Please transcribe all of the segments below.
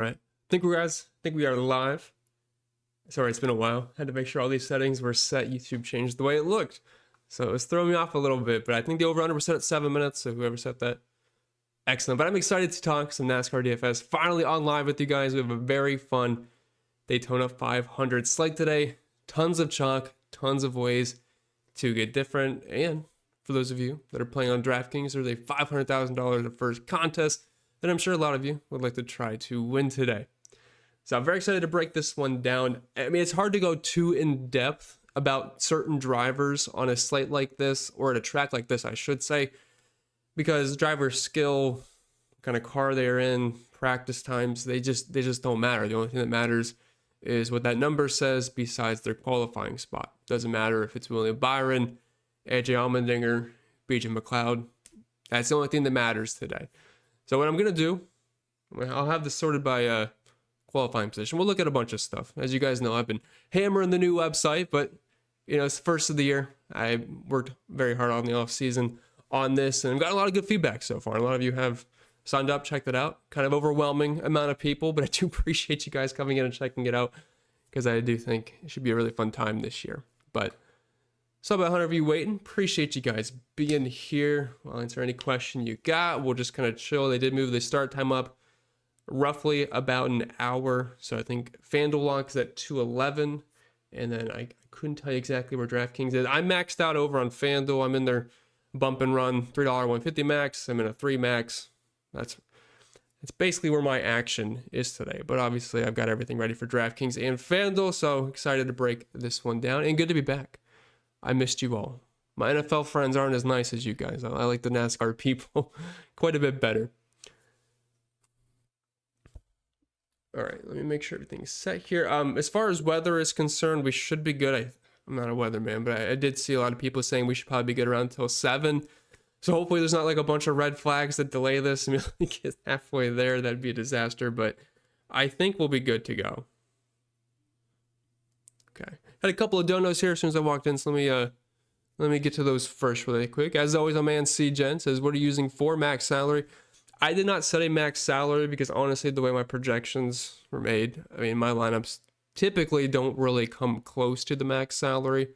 Right. Think we are live. Sorry, it's been a while. Had to make sure all these settings were set. YouTube changed the way it looked. So it was throwing me off a little bit, but I think the over-under was set at 7 minutes, so whoever set that, excellent. But I'm excited to talk some NASCAR DFS. Finally on live with you guys. We have a very fun Daytona 500 slate today. Tons of chalk, tons of ways to get different. And for those of you that are playing on DraftKings, there's a $500,000 of first contest that I'm sure a lot of you would like to try to win today. So I'm very excited to break this one down. I mean, it's hard to go too in depth about certain drivers on a slate like this, or at a track like this, I should say, because driver skill, what kind of car they're in, practice times, they just don't matter. The only thing that matters is what that number says besides their qualifying spot. Doesn't matter if it's William Byron, AJ Allmendinger, BJ McLeod. That's the only thing that matters today. So what I'm going to do, I'll have this sorted by qualifying position. We'll look at a bunch of stuff. As you guys know, I've been hammering the new website, but you know, it's the first of the year. I worked very hard on the off season on this, and I've got a lot of good feedback so far. A lot of you have signed up, checked it out. Kind of overwhelming amount of people, but I do appreciate you guys coming in and checking it out, because I do think it should be a really fun time this year. But so about 100 of you waiting. Appreciate you guys being here. I'll answer any question you got. We'll just kind of chill. They did move the start time up roughly about an hour. So I think FanDuel locks at 2:11. And then I couldn't tell you exactly where DraftKings is. I'm maxed out over on FanDuel. I'm in their bump and run $3 150 max. I'm in a 3 max. That's basically where my action is today. But obviously I've got everything ready for DraftKings and FanDuel. So excited to break this one down, and good to be back. I missed you all. My NFL friends aren't as nice as you guys. I like the NASCAR people quite a bit better. All right, let me make sure everything's set here. As far as weather is concerned, we should be good. I'm not a weatherman, but I did see a lot of people saying we should probably be good around until 7. So hopefully there's not like a bunch of red flags that delay this. I mean, if we get halfway there, that'd be a disaster, but I think we'll be good to go. Okay. Had a couple of donos here as soon as I walked in, so let me get to those first really quick. As always, my man C-Gen says, what are you using for max salary? I did not set a max salary because honestly, the way my projections were made, I mean, my lineups typically don't really come close to the max salary.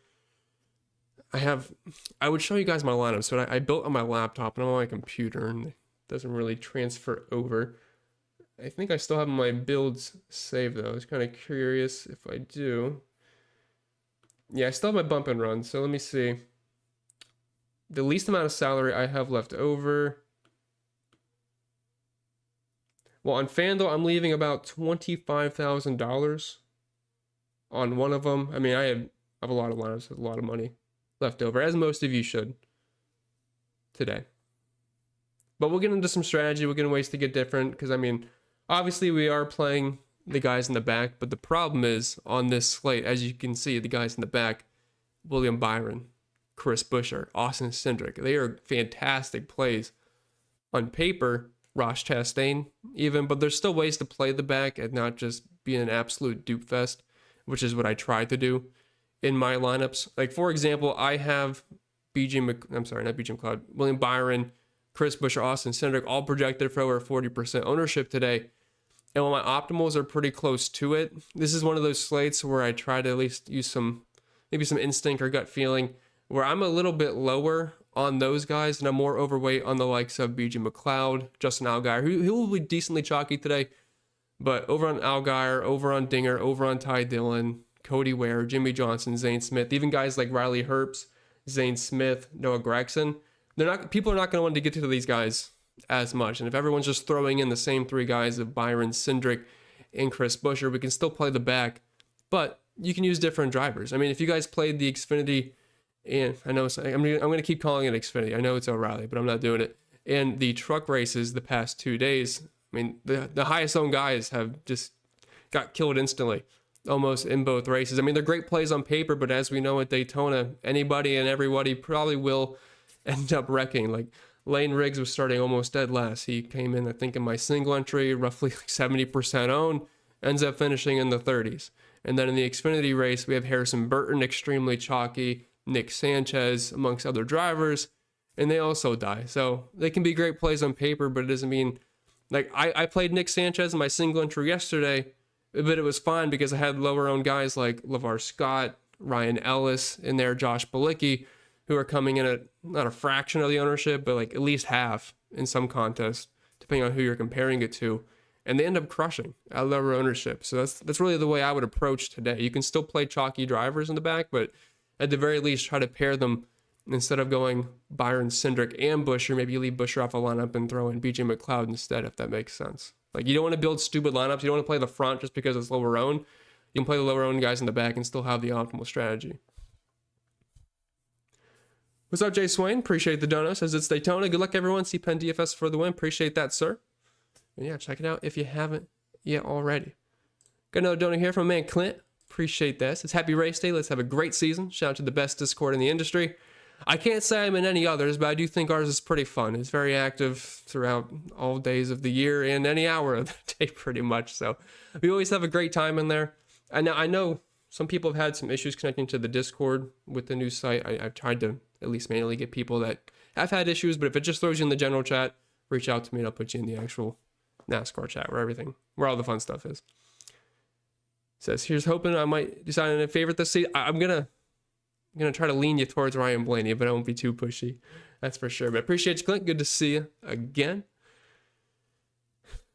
I would show you guys my lineups, but I built on my laptop and I'm on my computer, and it doesn't really transfer over. I think I still have my builds saved though. I was kind of curious if I do. Yeah, I still have my bump and run, so let me see. The least amount of salary I have left over. Well, on FanDuel, I'm leaving about $25,000 on one of them. I mean, I have a lot of lineups with a lot of money left over, as most of you should today. But we'll get into some strategy. We'll get ways to get different, because, I mean, obviously we are playing the guys in the back, but the problem is on this slate, as you can see, the guys in the back, William Byron, Chris Buescher, Austin Cindric, they are fantastic plays on paper. Ross Chastain even, but there's still ways to play the back and not just be an absolute dupe fest, which is what I try to do in my lineups. Like, for example, I have William Byron, Chris Buescher, Austin Cindric, all projected for over 40% ownership today. And while my optimals are pretty close to it, this is one of those slates where I try to at least use maybe some instinct or gut feeling, where I'm a little bit lower on those guys and I'm more overweight on the likes of BJ McLeod, Justin Allgaier, who will be decently chalky today, but over on Allgaier, over on Dinger, over on Ty Dillon, Cody Ware, Jimmy Johnson, Zane Smith, even guys like Riley Herbst, Zane Smith, Noah Gragson. People are not going to want to get to these guys as much. And if everyone's just throwing in the same 3 guys of Byron, Cindric, and Chris Buescher, we can still play the back, but you can use different drivers. I mean, if you guys played the Xfinity, and I know I'm going to keep calling it Xfinity. I know it's O'Reilly, but I'm not doing it. And the truck races the past 2 days, I mean, the highest owned guys have just got killed instantly, almost in both races. I mean, they're great plays on paper, but as we know at Daytona, anybody and everybody probably will end up wrecking. Like, Lane Riggs was starting almost dead last. He came in, I think, in my single entry, roughly like 70% owned, ends up finishing in the 30s. And then in the Xfinity race, we have Harrison Burton, extremely chalky, Nick Sanchez, amongst other drivers, and they also die. So they can be great plays on paper, but it doesn't mean Like I played Nick Sanchez in my single entry yesterday, but it was fine because I had lower owned guys like LeVar Scott, Ryan Ellis in there, Josh Bilicki, who are coming in at not a fraction of the ownership, but like at least half in some contests, depending on who you're comparing it to. And they end up crushing at lower ownership. So that's really the way I would approach today. You can still play chalky drivers in the back, but at the very least, try to pair them instead of going Byron, Cindric, and Buescher. Maybe you leave Buescher off a lineup and throw in BJ McLeod instead, if that makes sense. Like, you don't want to build stupid lineups. You don't want to play the front just because it's lower owned. You can play the lower owned guys in the back and still have the optimal strategy. What's up, Jay Swain? Appreciate the donut. Says it's Daytona. Good luck, everyone. See Penn DFS for the win. Appreciate that, sir. And yeah, check it out if you haven't yet already. Got another donut here from man Clint. Appreciate this. It's happy race day. Let's have a great season. Shout out to the best Discord in the industry. I can't say I'm in any others, but I do think ours is pretty fun. It's very active throughout all days of the year and any hour of the day pretty much. So we always have a great time in there. And now I know some people have had some issues connecting to the Discord with the new site. I've tried to at least manually get people that have had issues, but if it just throws you in the general chat, reach out to me and I'll put you in the actual NASCAR chat where all the fun stuff is. Says, here's hoping I might decide on a favorite this season. I'm gonna try to lean you towards Ryan Blaney, but I won't be too pushy. That's for sure. But appreciate you, Clint. Good to see you again.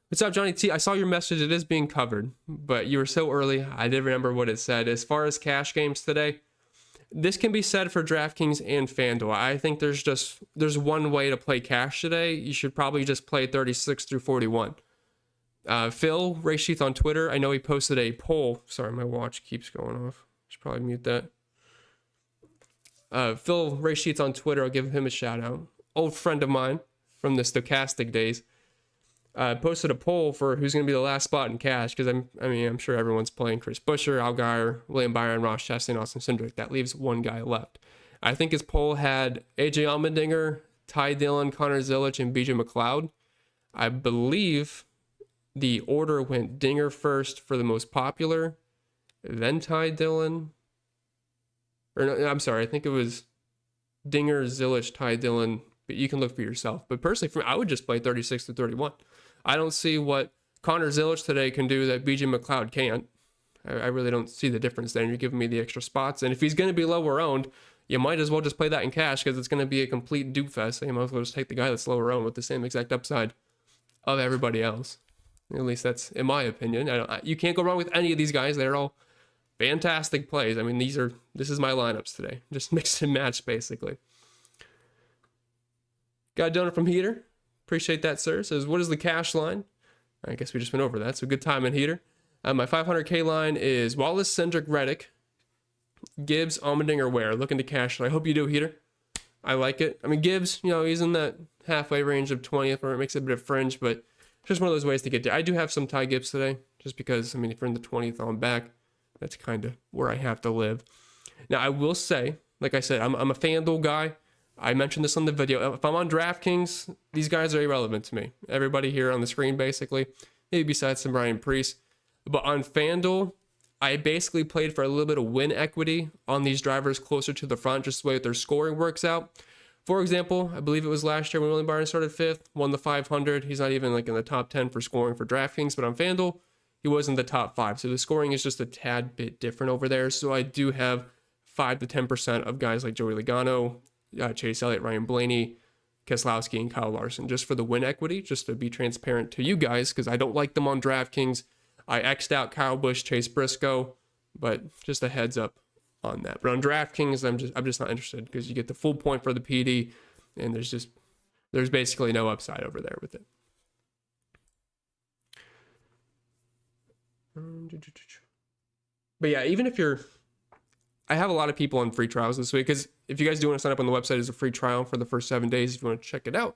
What's up, Johnny T? I saw your message. It is being covered, but you were so early. I didn't remember what it said. As far as cash games today, this can be said for DraftKings and FanDuel. I think there's one way to play cash today. You should probably just play 36 through 41. Phil Raysheath on Twitter, I know he posted a poll. Sorry, my watch keeps going off. Should probably mute that. Phil Raysheath on Twitter, I'll give him a shout out. Old friend of mine from the Stochastic days. Posted a poll for who's going to be the last spot in cash, because I'm sure everyone's playing Chris Buescher, Allgaier, William Byron, Ross Chastain, Austin Cindric. That leaves one guy left. I think his poll had AJ Allmendinger, Ty Dillon, Connor Zilisch, and BJ McLeod. I believe the order went Dinger first for the most popular, then Ty Dillon. Or no, I'm sorry, I think it was Dinger, Zilisch, Ty Dillon, but you can look for yourself. But personally, for me, I would just play 36 to 31. I don't see what Connor Zilisch today can do that BJ McLeod can't. I really don't see the difference there. You're giving me the extra spots. And if he's going to be lower owned, you might as well just play that in cash because it's going to be a complete dupe fest. So you might as well just take the guy that's lower owned with the same exact upside of everybody else. At least that's in my opinion. You can't go wrong with any of these guys. They're all fantastic plays. I mean, this is my lineups today. Just mix and match, basically. Got a donut from Heater. Appreciate that, sir. Says, what is the cash line? I guess we just went over that. So good time in Heater. My 500K line is Wallace, Cindric, Reddick, Gibbs, Allmendinger, Ware. Looking to cash. I hope you do, Heater. I like it. I mean, Gibbs, he's in that halfway range of 20th, where it makes it a bit of fringe, but just one of those ways to get there. I do have some Ty Gibbs today, just because, if you're in the 20th on back, that's kind of where I have to live. Now, I will say, like I said, I'm a FanDuel guy. I mentioned this on the video. If I'm on DraftKings, these guys are irrelevant to me. Everybody here on the screen, basically, maybe besides some Brian Priest. But on FanDuel, I basically played for a little bit of win equity on these drivers closer to the front, just the way their scoring works out. For example, I believe it was last year when William Byron started 5th, won the 500. He's not even in the top 10 for scoring for DraftKings, but on FanDuel, he was in the top 5. So the scoring is just a tad bit different over there. So I do have 5 to 10% of guys like Joey Logano, Chase Elliott, Ryan Blaney, Keselowski, and Kyle Larson, just for the win equity, just to be transparent to you guys, because I don't like them on DraftKings. I X'd out Kyle Busch, Chase Briscoe, but just a heads up on that. But on DraftKings, I'm just not interested, because you get the full point for the PD, and there's basically no upside over there with it. But yeah, even if I have a lot of people on free trials this week, because if you guys do want to sign up on the website, it's a free trial for the first 7 days if you want to check it out.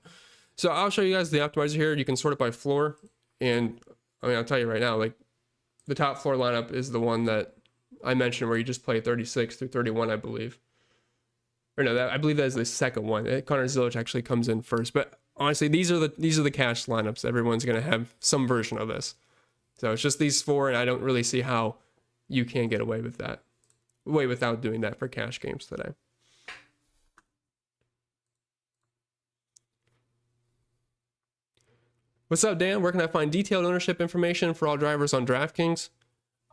So I'll show you guys the optimizer here. You can sort it by floor, and I'll tell you right now, the top floor lineup is the one that I mentioned, where you just play 36 through 31, I believe. Or no, I believe that is the second one. Connor Zilisch actually comes in first. But honestly, these are the cash lineups. Everyone's going to have some version of this. So it's just these 4, and I don't really see how you can get away with that. Without doing that for cash games today. What's up, Dan? Where can I find detailed ownership information for all drivers on DraftKings?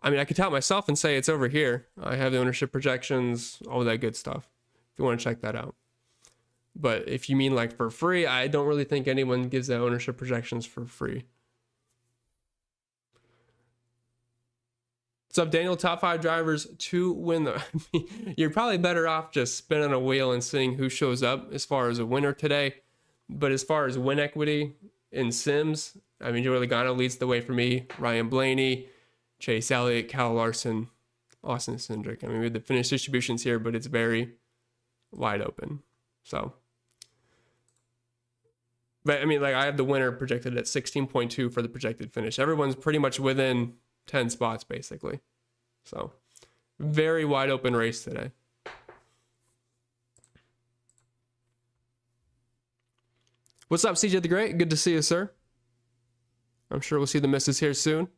I mean, I could tout myself and say it's over here. I have the ownership projections, all that good stuff, if you want to check that out. But if you mean like for free, I don't really think anyone gives that ownership projections for free. What's up, Daniel? Top 5 drivers to win the... You're probably better off just spinning a wheel and seeing who shows up as far as a winner today. But as far as win equity in Sims, I mean, Joey Logano leads the way for me. Ryan Blaney, Chase Elliott, Kyle Larson, Austin Cindric. I mean, we have the finish distributions here, but it's very wide open. So, but I mean, like I have the winner projected at 16.2 for the projected finish. Everyone's pretty much within 10 spots basically. So, very wide open race today. What's up, CJ the Great? Good to see you, sir. I'm sure we'll see the missus here soon.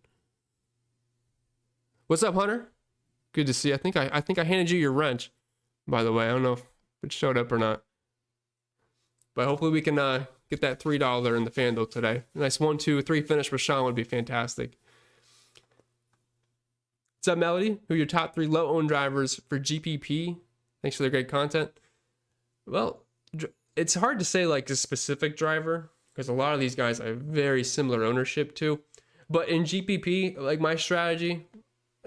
What's up, Hunter? Good to see you. I think I handed you your wrench, by the way. I don't know if it showed up or not. But hopefully we can get that $3 in the FanDuel today. A nice 1, 2, 3 finish for Sean would be fantastic. What's up, Melody? Who are your top 3 low-owned drivers for GPP? Thanks for the great content. Well, it's hard to say like a specific driver because a lot of these guys I have very similar ownership to. But in GPP, like my strategy,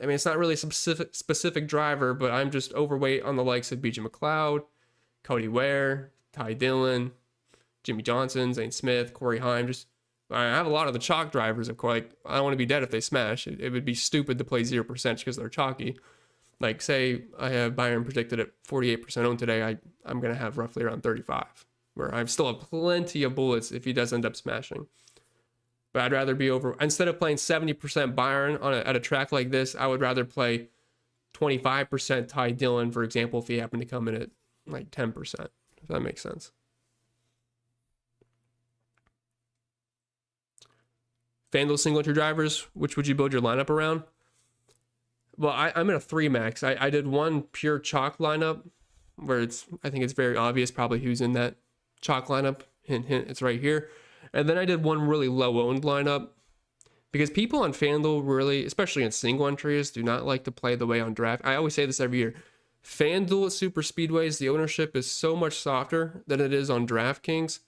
I mean, it's not really a specific driver, but I'm just overweight on the likes of BJ McLeod, Cody Ware, Ty Dillon, Jimmy Johnson, Zane Smith, Corey Heim. Just I have a lot of the chalk drivers. Of course, like, I don't want to be dead if they smash. It would be stupid to play 0% because they're chalky. Like, say I have Byron predicted at 48% owned today. I'm going to have roughly around 35, where I still have plenty of bullets if he does end up smashing. But I'd rather be over, instead of playing 70% Byron at a track like this, I would rather play 25% Ty Dillon, for example, if he happened to come in at like 10%, if that makes sense. FanDuel single entry drivers, which would you build your lineup around? Well, I'm in a 3 max. I did one pure chalk lineup where I think it's very obvious probably who's in that chalk lineup. Hint, hint, it's right here. And then I did one really low owned lineup because people on FanDuel really, especially in single entries, do not like to play the way on draft. I always say this every year. FanDuel at super speedways, the ownership is so much softer than it is on DraftKings.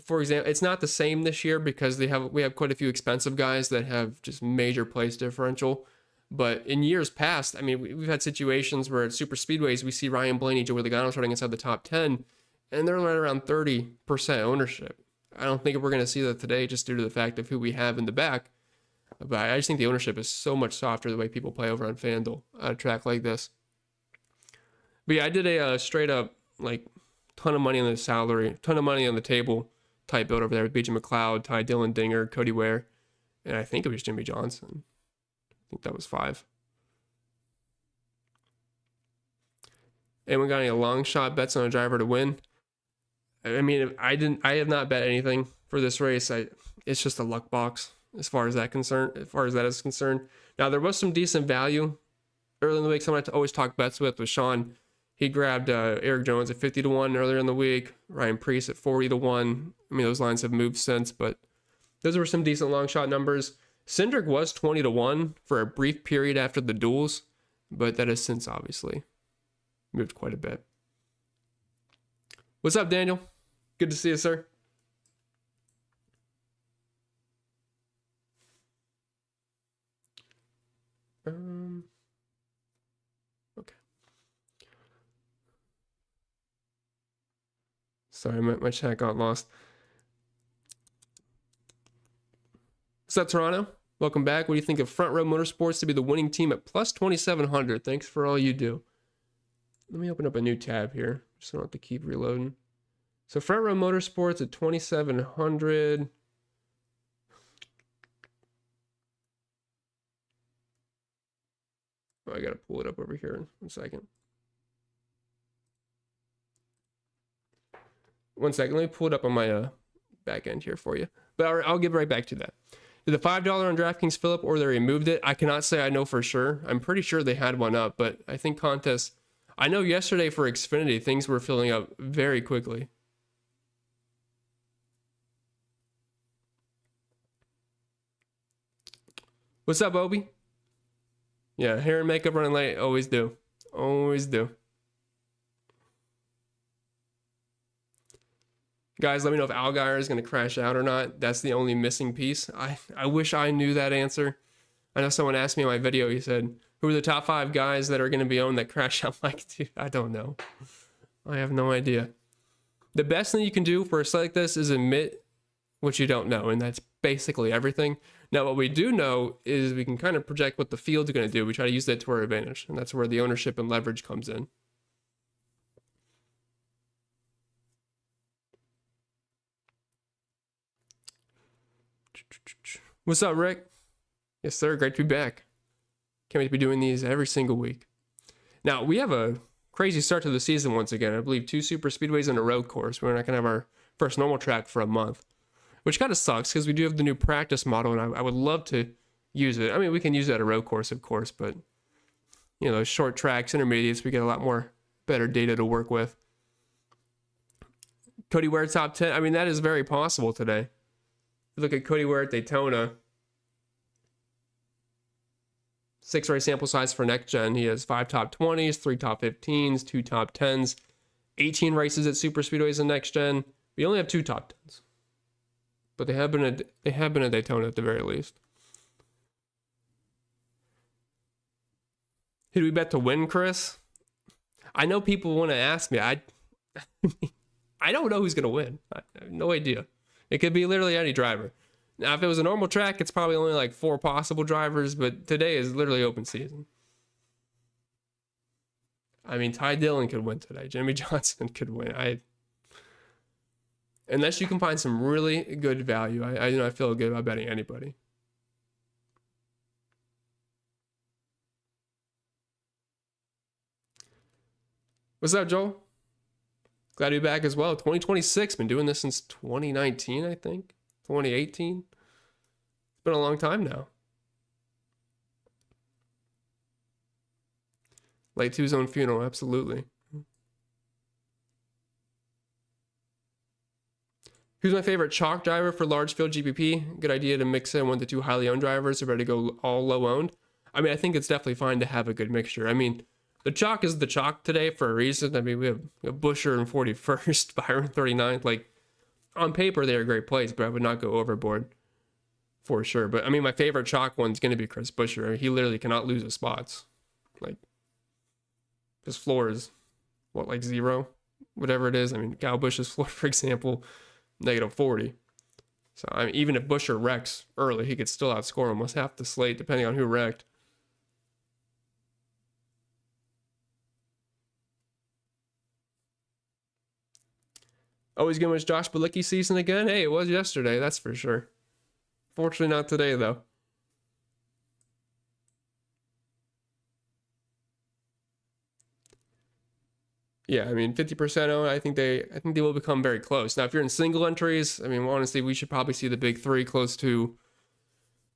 For example, it's not the same this year because we have quite a few expensive guys that have just major place differential. But in years past, I mean, we've had situations where at super speedways, we see Ryan Blaney, Joey Logano starting inside the top 10, and they're right around 30% ownership. I don't think we're going to see that today just due to the fact of who we have in the back. But I just think the ownership is so much softer the way people play over on FanDuel at a track like this. But yeah, I did a straight up, like, ton of money on the salary, ton of money on the table type build over there with BJ McLeod, Ty Dillon, Dinger, Cody Ware, and I think it was Jimmy Johnson. I think that was 5. Anyone got any long shot bets on a driver to win? I mean, I have not bet anything for this race. It's just a luck box as far as that is concerned. Now there was some decent value early in the week. Someone I always talk bets with was Sean. He grabbed Eric Jones at 50-1 earlier in the week. Ryan Preece at 40-1. I mean, those lines have moved since, but those were some decent long shot numbers. Cindric was 20-1 for a brief period after the duels, but that has since obviously moved quite a bit. What's up, Daniel? Good to see you, sir. Okay. Sorry, my chat got lost. What's up, Toronto? Welcome back. What do you think of Front Row Motorsports to be the winning team at plus 2,700? Thanks for all you do. Let me open up a new tab here, just so I don't have to keep reloading. So Front Row Motorsports at 2,700. Oh, I gotta pull it up over here in 1 second. 1 second, let me pull it up on my back end here for you. But I'll get right back to that. Did the $5 on DraftKings fill up or they removed it? I cannot say I know for sure. I'm pretty sure they had one up, but I think contests... I know yesterday for Xfinity, things were filling up very quickly. What's up, Obi? Yeah, hair and makeup running late. Always do. Always do. Guys, let me know if Allgaier is going to crash out or not. That's the only missing piece. I wish I knew that answer. I know someone asked me in my video, he said, who are the top 5 guys that are going to be owned that crash out? Like, dude, I don't know. I have no idea. The best thing you can do for a site like this is admit what you don't know, and that's basically everything. Now, what we do know is we can kind of project what the field's going to do. We try to use that to our advantage, and that's where the ownership and leverage comes in. What's up, Rick? Yes, sir. Great to be back. Can't wait to be doing these every single week. Now, we have a crazy start to the season once again. I believe 2 super speedways and a road course. We're not going to have our first normal track for a month, which kind of sucks because we do have the new practice model, and I would love to use it. I mean, we can use it at a road course, of course, but, you know, short tracks, intermediates, we get a lot more better data to work with. Cody Ware top 10. I mean, that is very possible today. Look at Cody Ware at Daytona. 6 race sample size for next gen. He has 5 top 20s, 3 top 15s, 2 top 10s, 18 races at super speedways in next gen. We only have 2 top 10s, but they have been a Daytona at the very least. Who do we bet to win, Chris? I know people want to ask me. I don't know who's gonna win. I have no idea. It could be literally any driver. Now, if it was a normal track, it's probably only like 4 possible drivers, but today is literally open season. I mean, Ty Dillon could win today. Jimmy Johnson could win. Unless you can find some really good value, I feel good about betting anybody. What's up, Joel? Glad to be back as well. 2026, been doing this since 2019, I think. 2018. It's been a long time now. Late to his own funeral, absolutely. Who's my favorite chalk driver for large field GPP? Good idea to mix in 1 to 2 highly owned drivers who are ready to go all low owned. I mean, I think it's definitely fine to have a good mixture. I mean, the chalk is the chalk today for a reason. I mean, we have Busher in 41st, Byron 39th. Like, on paper, they're a great plays, but I would not go overboard for sure. But, I mean, my favorite chalk one's going to be Chris Busher. I mean, he literally cannot lose his spots. Like, his floor is, what, like 0? Whatever it is. I mean, Kyle Busch's floor, for example, -40. So, I mean, even if Busher wrecks early, he could still outscore almost half the slate, depending on who wrecked. Always gonna wish Josh Bilicki season again? Hey, it was yesterday, that's for sure. Fortunately not today, though. Yeah, I mean, 50% owned, I think they will become very close. Now, if you're in single entries, I mean, honestly, we should probably see the big 3 close to,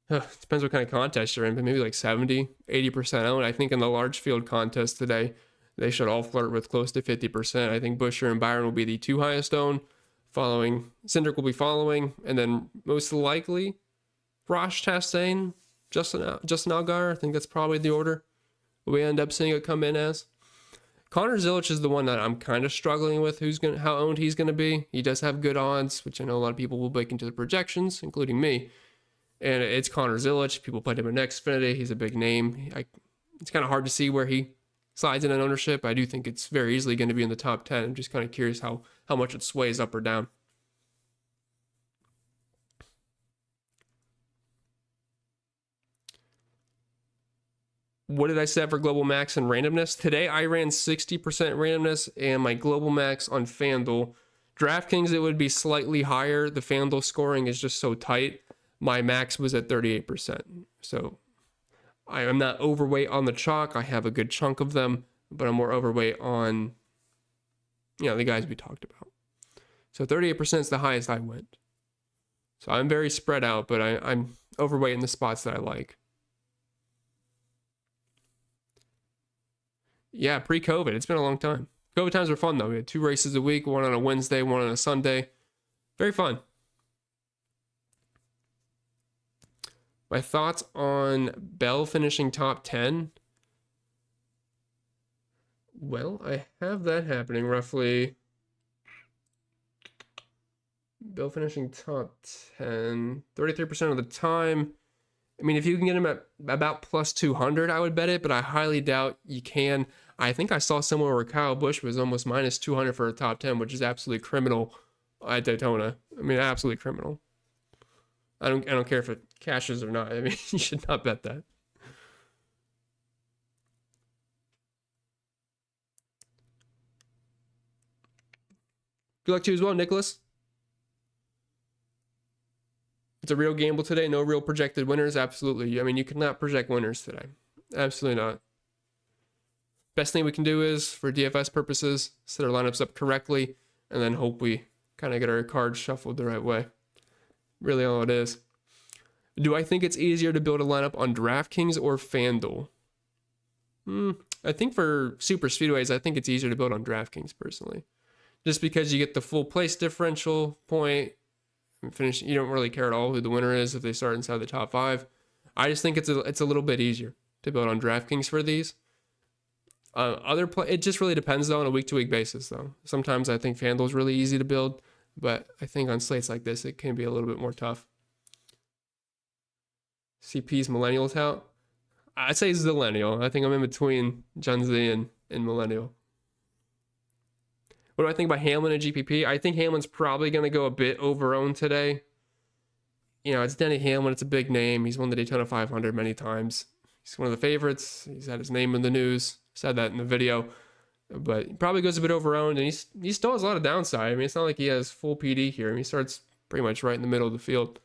depends what kind of contest you're in, but maybe like 70, 80% owned. I think in the large field contest today, they should all flirt with close to 50%. I think Busher and Byron will be the 2 highest owned. Following, Cindric will be following, and then most likely, Ross Chastain, Justin Allgaier. I think that's probably the order we end up seeing it come in as. Connor Zilic is the one that I'm kind of struggling with. How owned he's gonna be. He does have good odds, which I know a lot of people will bake into the projections, including me. And it's Connor Zilic. People played him in Xfinity. He's a big name. It's kind of hard to see where he slides in an ownership. I do think it's very easily going to be in the top 10. I'm just kind of curious how much it sways up or down. What did I set for global max and randomness? Today I ran 60% randomness, and my global max on FanDuel. DraftKings, it would be slightly higher. The FanDuel scoring is just so tight. My max was at 38%. So I am not overweight on the chalk. I have a good chunk of them, but I'm more overweight on, the guys we talked about. So 38% is the highest I went. So I'm very spread out, but I'm overweight in the spots that I like. Yeah, pre-COVID. It's been a long time. COVID times were fun, though. We had 2 races a week, one on a Wednesday, one on a Sunday. Very fun. My thoughts on Bell finishing top 10. Well, I have that happening roughly. Bell finishing top 10, 33% of the time. I mean, if you can get him at about plus 200, I would bet it, but I highly doubt you can. I think I saw somewhere where Kyle Busch was almost minus 200 for a top 10, which is absolutely criminal at Daytona. I mean, absolutely criminal. I don't care if it cashes or not. I mean, you should not bet that. Good luck to you as well, Nicholas. It's a real gamble today. No real projected winners. Absolutely. I mean, you cannot project winners today. Absolutely not. Best thing we can do is, for DFS purposes, set our lineups up correctly and then hope we kind of get our cards shuffled the right way. Really all it is. Do I think it's easier to build a lineup on DraftKings or FanDuel? I think for super speedways, I think it's easier to build on DraftKings personally. Just because you get the full place differential point, finish, you don't really care at all who the winner is if they start inside the top 5. I just think it's a little bit easier to build on DraftKings for these. It just really depends though on a week-to-week basis though. Sometimes I think FanDuel is really easy to build, but I think on slates like this it can be a little bit more tough. CP's millennial tout. I'd say Zillennial. I think I'm in between Gen Z and millennial. What do I think about Hamlin and GPP? I think Hamlin's probably going to go a bit over-owned today. You know, it's Denny Hamlin. It's a big name. He's won the Daytona 500 many times. He's one of the favorites. He's had his name in the news. Said that in the video. But he probably goes a bit over-owned, and he still has a lot of downside. I mean, it's not like he has full PD here. I mean, he starts pretty much right in the middle of the field.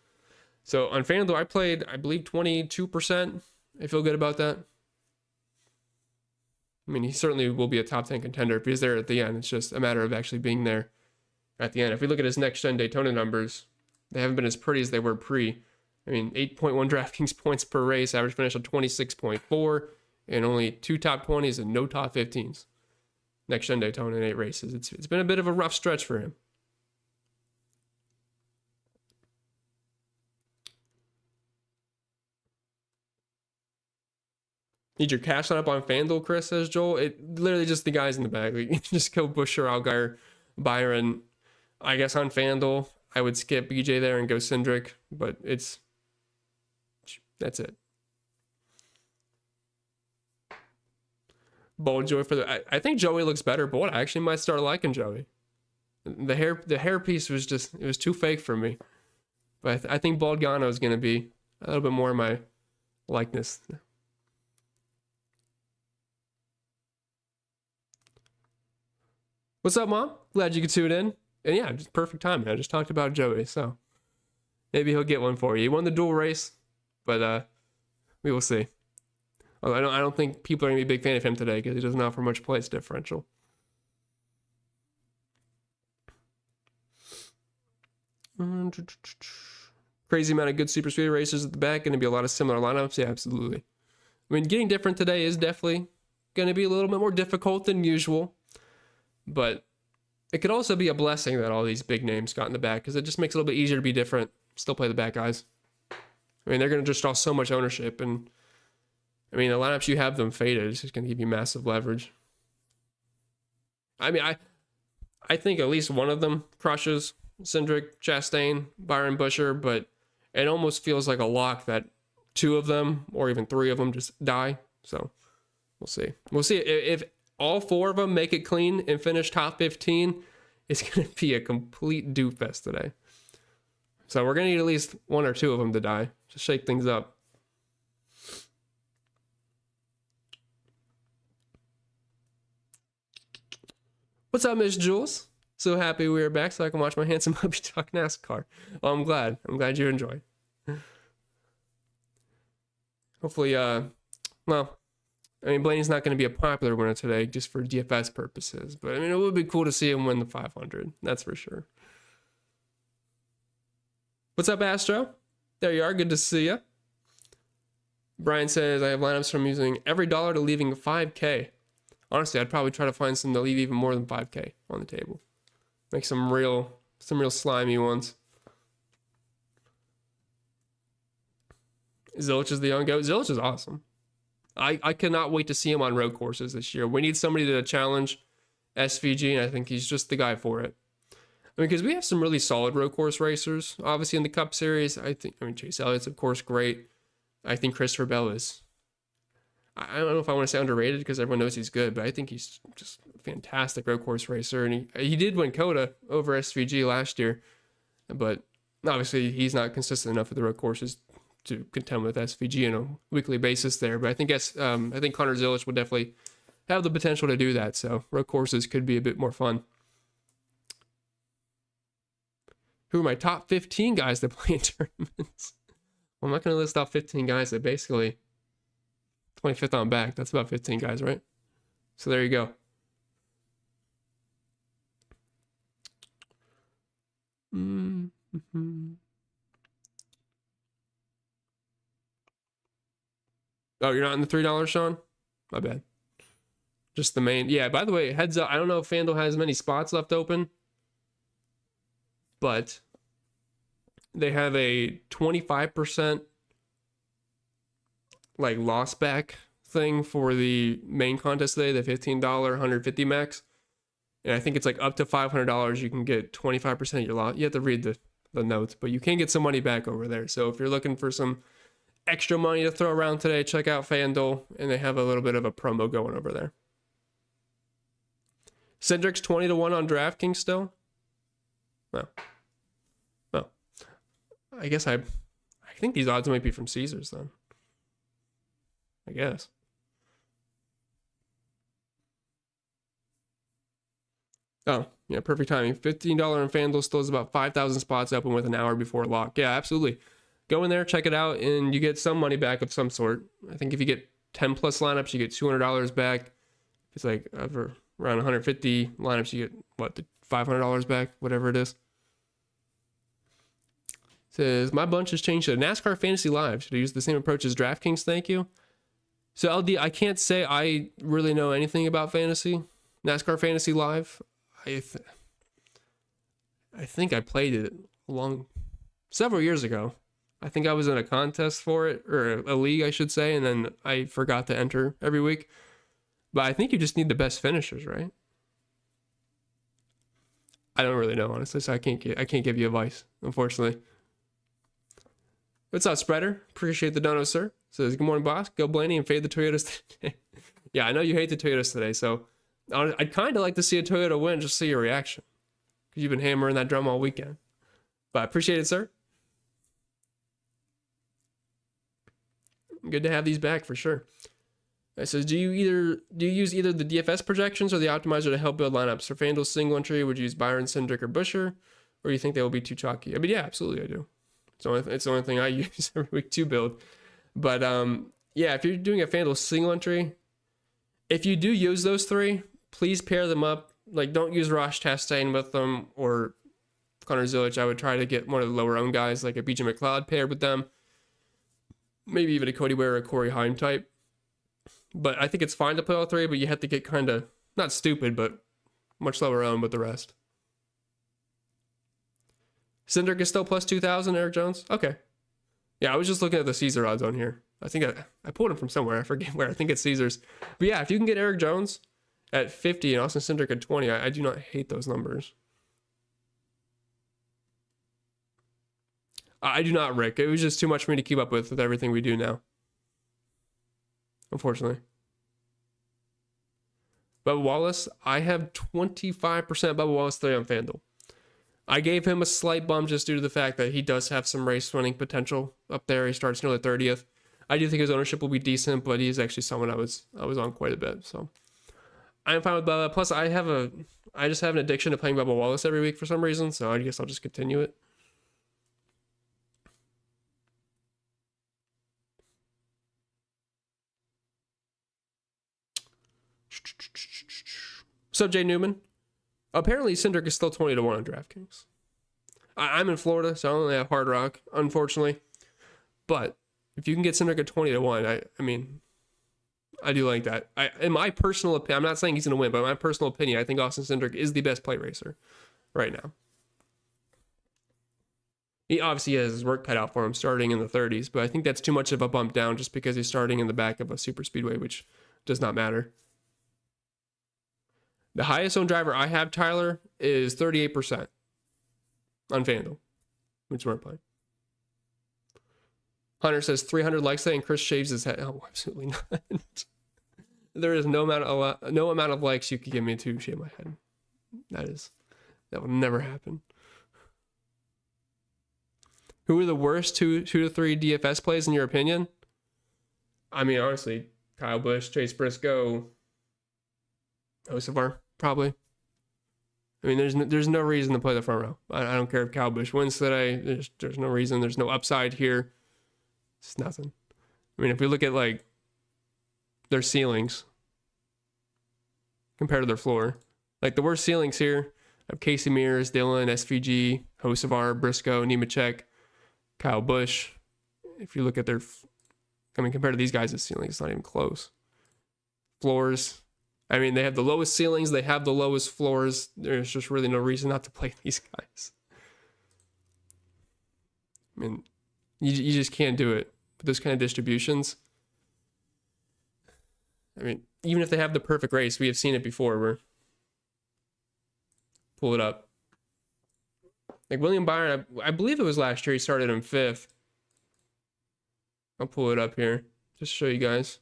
So on FanDuel, I played, I believe, 22%. I feel good about that. I mean, he certainly will be a top 10 contender if he's there at the end. It's just a matter of actually being there at the end. If we look at his next-gen Daytona numbers, they haven't been as pretty as they were pre. I mean, 8.1 DraftKings points per race, average finish of 26.4, and only 2 top 20s and no top 15s. Next-gen Daytona in 8 races. It's been a bit of a rough stretch for him. Need your cash lineup on FanDuel, Chris, says Joel. It literally just the guys in the back. Like, just go Buescher, Allgaier, Byron. I guess on FanDuel, I would skip BJ there and go Cindric, but that's it. Bold Joey for the. I think Joey looks better. Bold, I actually might start liking Joey. The hair piece was just, it was too fake for me. But I think Bald Gano is going to be a little bit more my likeness. What's up, Mom? Glad you could tune in. And yeah, just perfect timing. I just talked about Joey, so maybe he'll get one for you. He won the dual race, but we will see. Although I don't think people are gonna be a big fan of him today because he doesn't offer much place differential. Crazy amount of good super speed racers at the back. Going to be a lot of similar lineups. Yeah, absolutely. I mean, getting different today is definitely going to be a little bit more difficult than usual. But it could also be a blessing that all these big names got in the back because it just makes it a little bit easier to be different. Still play the back guys. I mean, they're going to just draw so much ownership. And I mean, the lineups you have them faded, it's just going to give you massive leverage. I mean, I think at least one of them crushes Cindric, Chastain, Byron Buescher, but it almost feels like a lock that 2 of them or even 3 of them just die. So we'll see. We'll see if all 4 of them make it clean and finish top 15. It's going to be a complete doofest today. So we're going to need at least 1 or 2 of them to die. Just shake things up. What's up, Miss Jules? So happy we are back so I can watch my handsome hubby talk NASCAR. Well, I'm glad. I'm glad you enjoy. Hopefully, well, I mean, Blaney's not going to be a popular winner today just for DFS purposes. But, I mean, it would be cool to see him win the 500. That's for sure. What's up, Astro? There you are. Good to see you. Brian says, I have lineups from using every dollar to leaving 5K. Honestly, I'd probably try to find some to leave even more than 5K on the table. Make some real slimy ones. Zilich is the young goat. Zilich is awesome. I cannot wait to see him on road courses this year. We need somebody to challenge SVG, and I think he's just the guy for it. I mean, because we have some really solid road course racers, obviously in the Cup Series. I mean, Chase Elliott's of course great. I think Christopher Bell is. I don't know if I want to say underrated because everyone knows he's good, but I think he's just a fantastic road course racer, and he did win COTA over SVG last year, but obviously he's not consistent enough with the road courses to contend with SVG on a weekly basis there. But I think Connor Zilich would definitely have the potential to do that. So road courses could be a bit more fun. Who are my top 15 guys that play in tournaments? Well, I'm not going to list off 15 guys that basically 25th on back. That's about 15 guys, right? So there you go. Oh, you're not in the $3, Sean? My bad. Just the main. Yeah, by the way, heads up. I don't know if FanDuel has many spots left open, but they have a 25% like loss back thing for the main contest today, the $15 150 max. And I think it's like up to $500 you can get 25% of your loss. You have to read the notes, but you can get some money back over there. So if you're looking for some extra money to throw around today, check out FanDuel, and they have a little bit of a promo going over there. Cindric's 20-1 on DraftKings still? Well, I guess I think these odds might be from Caesars then. I guess. Oh, yeah, perfect timing. $15 on FanDuel still has about 5,000 spots open with an hour before lock. Yeah, absolutely. Go in there, check it out, and you get some money back of some sort. I think if you get 10 plus lineups, you get $200 back. If it's like over around 150 lineups, you get what, $500 back, whatever it is. Says, my bunch has changed to NASCAR Fantasy Live. Should I use the same approach as DraftKings? Thank you. So LD, I can't say I really know anything about fantasy. NASCAR Fantasy Live. I think I played it several years ago. I think I was in a contest for it, or a league, I should say, and then I forgot to enter every week. But I think you just need the best finishers, right? I don't really know, honestly, so I can't give you advice, unfortunately. What's up, Spreader? Appreciate the dono, sir. Says, good morning, boss. Go Blaney and fade the Toyotas today. Yeah, I know you hate the Toyotas today, so I'd kind of like to see a Toyota win, just see your reaction. Because you've been hammering that drum all weekend. But I appreciate it, sir. Good to have these back for sure. It says, do you use either the DFS projections or the optimizer to help build lineups? For FanDuel single entry, would you use Byron, Cindric, or Busher? Or do you think they will be too chalky? I mean, yeah, absolutely I do. It's the only thing I use every week to build. But yeah, if you're doing a FanDuel single entry, if you do use those three, please pair them up. Like, don't use Ross Chastain with them or Connor Zilich. I would try to get one of the lower owned guys, like a BJ McLeod paired with them. Maybe even a Cody Ware or a Corey Heim type. But I think it's fine to play all three, but you have to get kind of, not stupid, but much lower owned with the rest. Cindric is still plus 2,000, Eric Jones? Okay. Yeah, I was just looking at the Caesar odds on here. I think I pulled him from somewhere. I forget where. I think it's Caesars. But yeah, if you can get Eric Jones at 50 and Austin Cindric at 20, I do not hate those numbers. I do not, Rick. It was just too much for me to keep up with everything we do now. Unfortunately. Bubba Wallace, I have 25% Bubba Wallace 3 on FanDuel. I gave him a slight bump just due to the fact that he does have some race winning potential up there. He starts nearly 30th. I do think his ownership will be decent, but he's actually someone I was on quite a bit. So I'm fine with Bubba. Plus, I just have an addiction to playing Bubba Wallace every week for some reason, so I guess I'll just continue it. What's up, Jay Newman? Apparently, Cindric is still 20-1 on DraftKings. I'm in Florida, so I only have Hard Rock, unfortunately. But if you can get Cindric at 20-1, I mean, I do like that. In my personal opinion, I'm not saying he's going to win, but in my personal opinion, I think Austin Cindric is the best play racer right now. He obviously has his work cut out for him starting in the 30s, but I think that's too much of a bump down just because he's starting in the back of a super speedway, which does not matter. The highest owned driver I have, Tyler, is 38% on FanDuel, which we're playing. Hunter says 300 likes today, and Chris shaves his head. Oh, absolutely not. There is no amount of likes you could give me to shave my head. That will never happen. Who are the worst two to three DFS plays in your opinion? I mean, honestly, Kyle Busch, Chase Briscoe, Hocevar, probably. I mean, there's no reason to play the front row. I don't care if Kyle Busch wins today. There's no reason. There's no upside here. It's nothing. I mean, if we look at like their ceilings compared to their floor, like the worst ceilings here have Casey Mears, Dillon, SVG, Hocevar, Briscoe, Nemechek, Kyle Busch. If you look at their, I mean, compared to these guys' ceiling, it's not even close. Floors, I mean, they have the lowest ceilings, they have the lowest floors. There's just really no reason not to play these guys. I mean, you just can't do it with those kind of distributions. I mean, even if they have the perfect race, we have seen it before where, pull it up. Like William Byron, I believe it was last year he started in 5th. I'll pull it up here just to show you guys.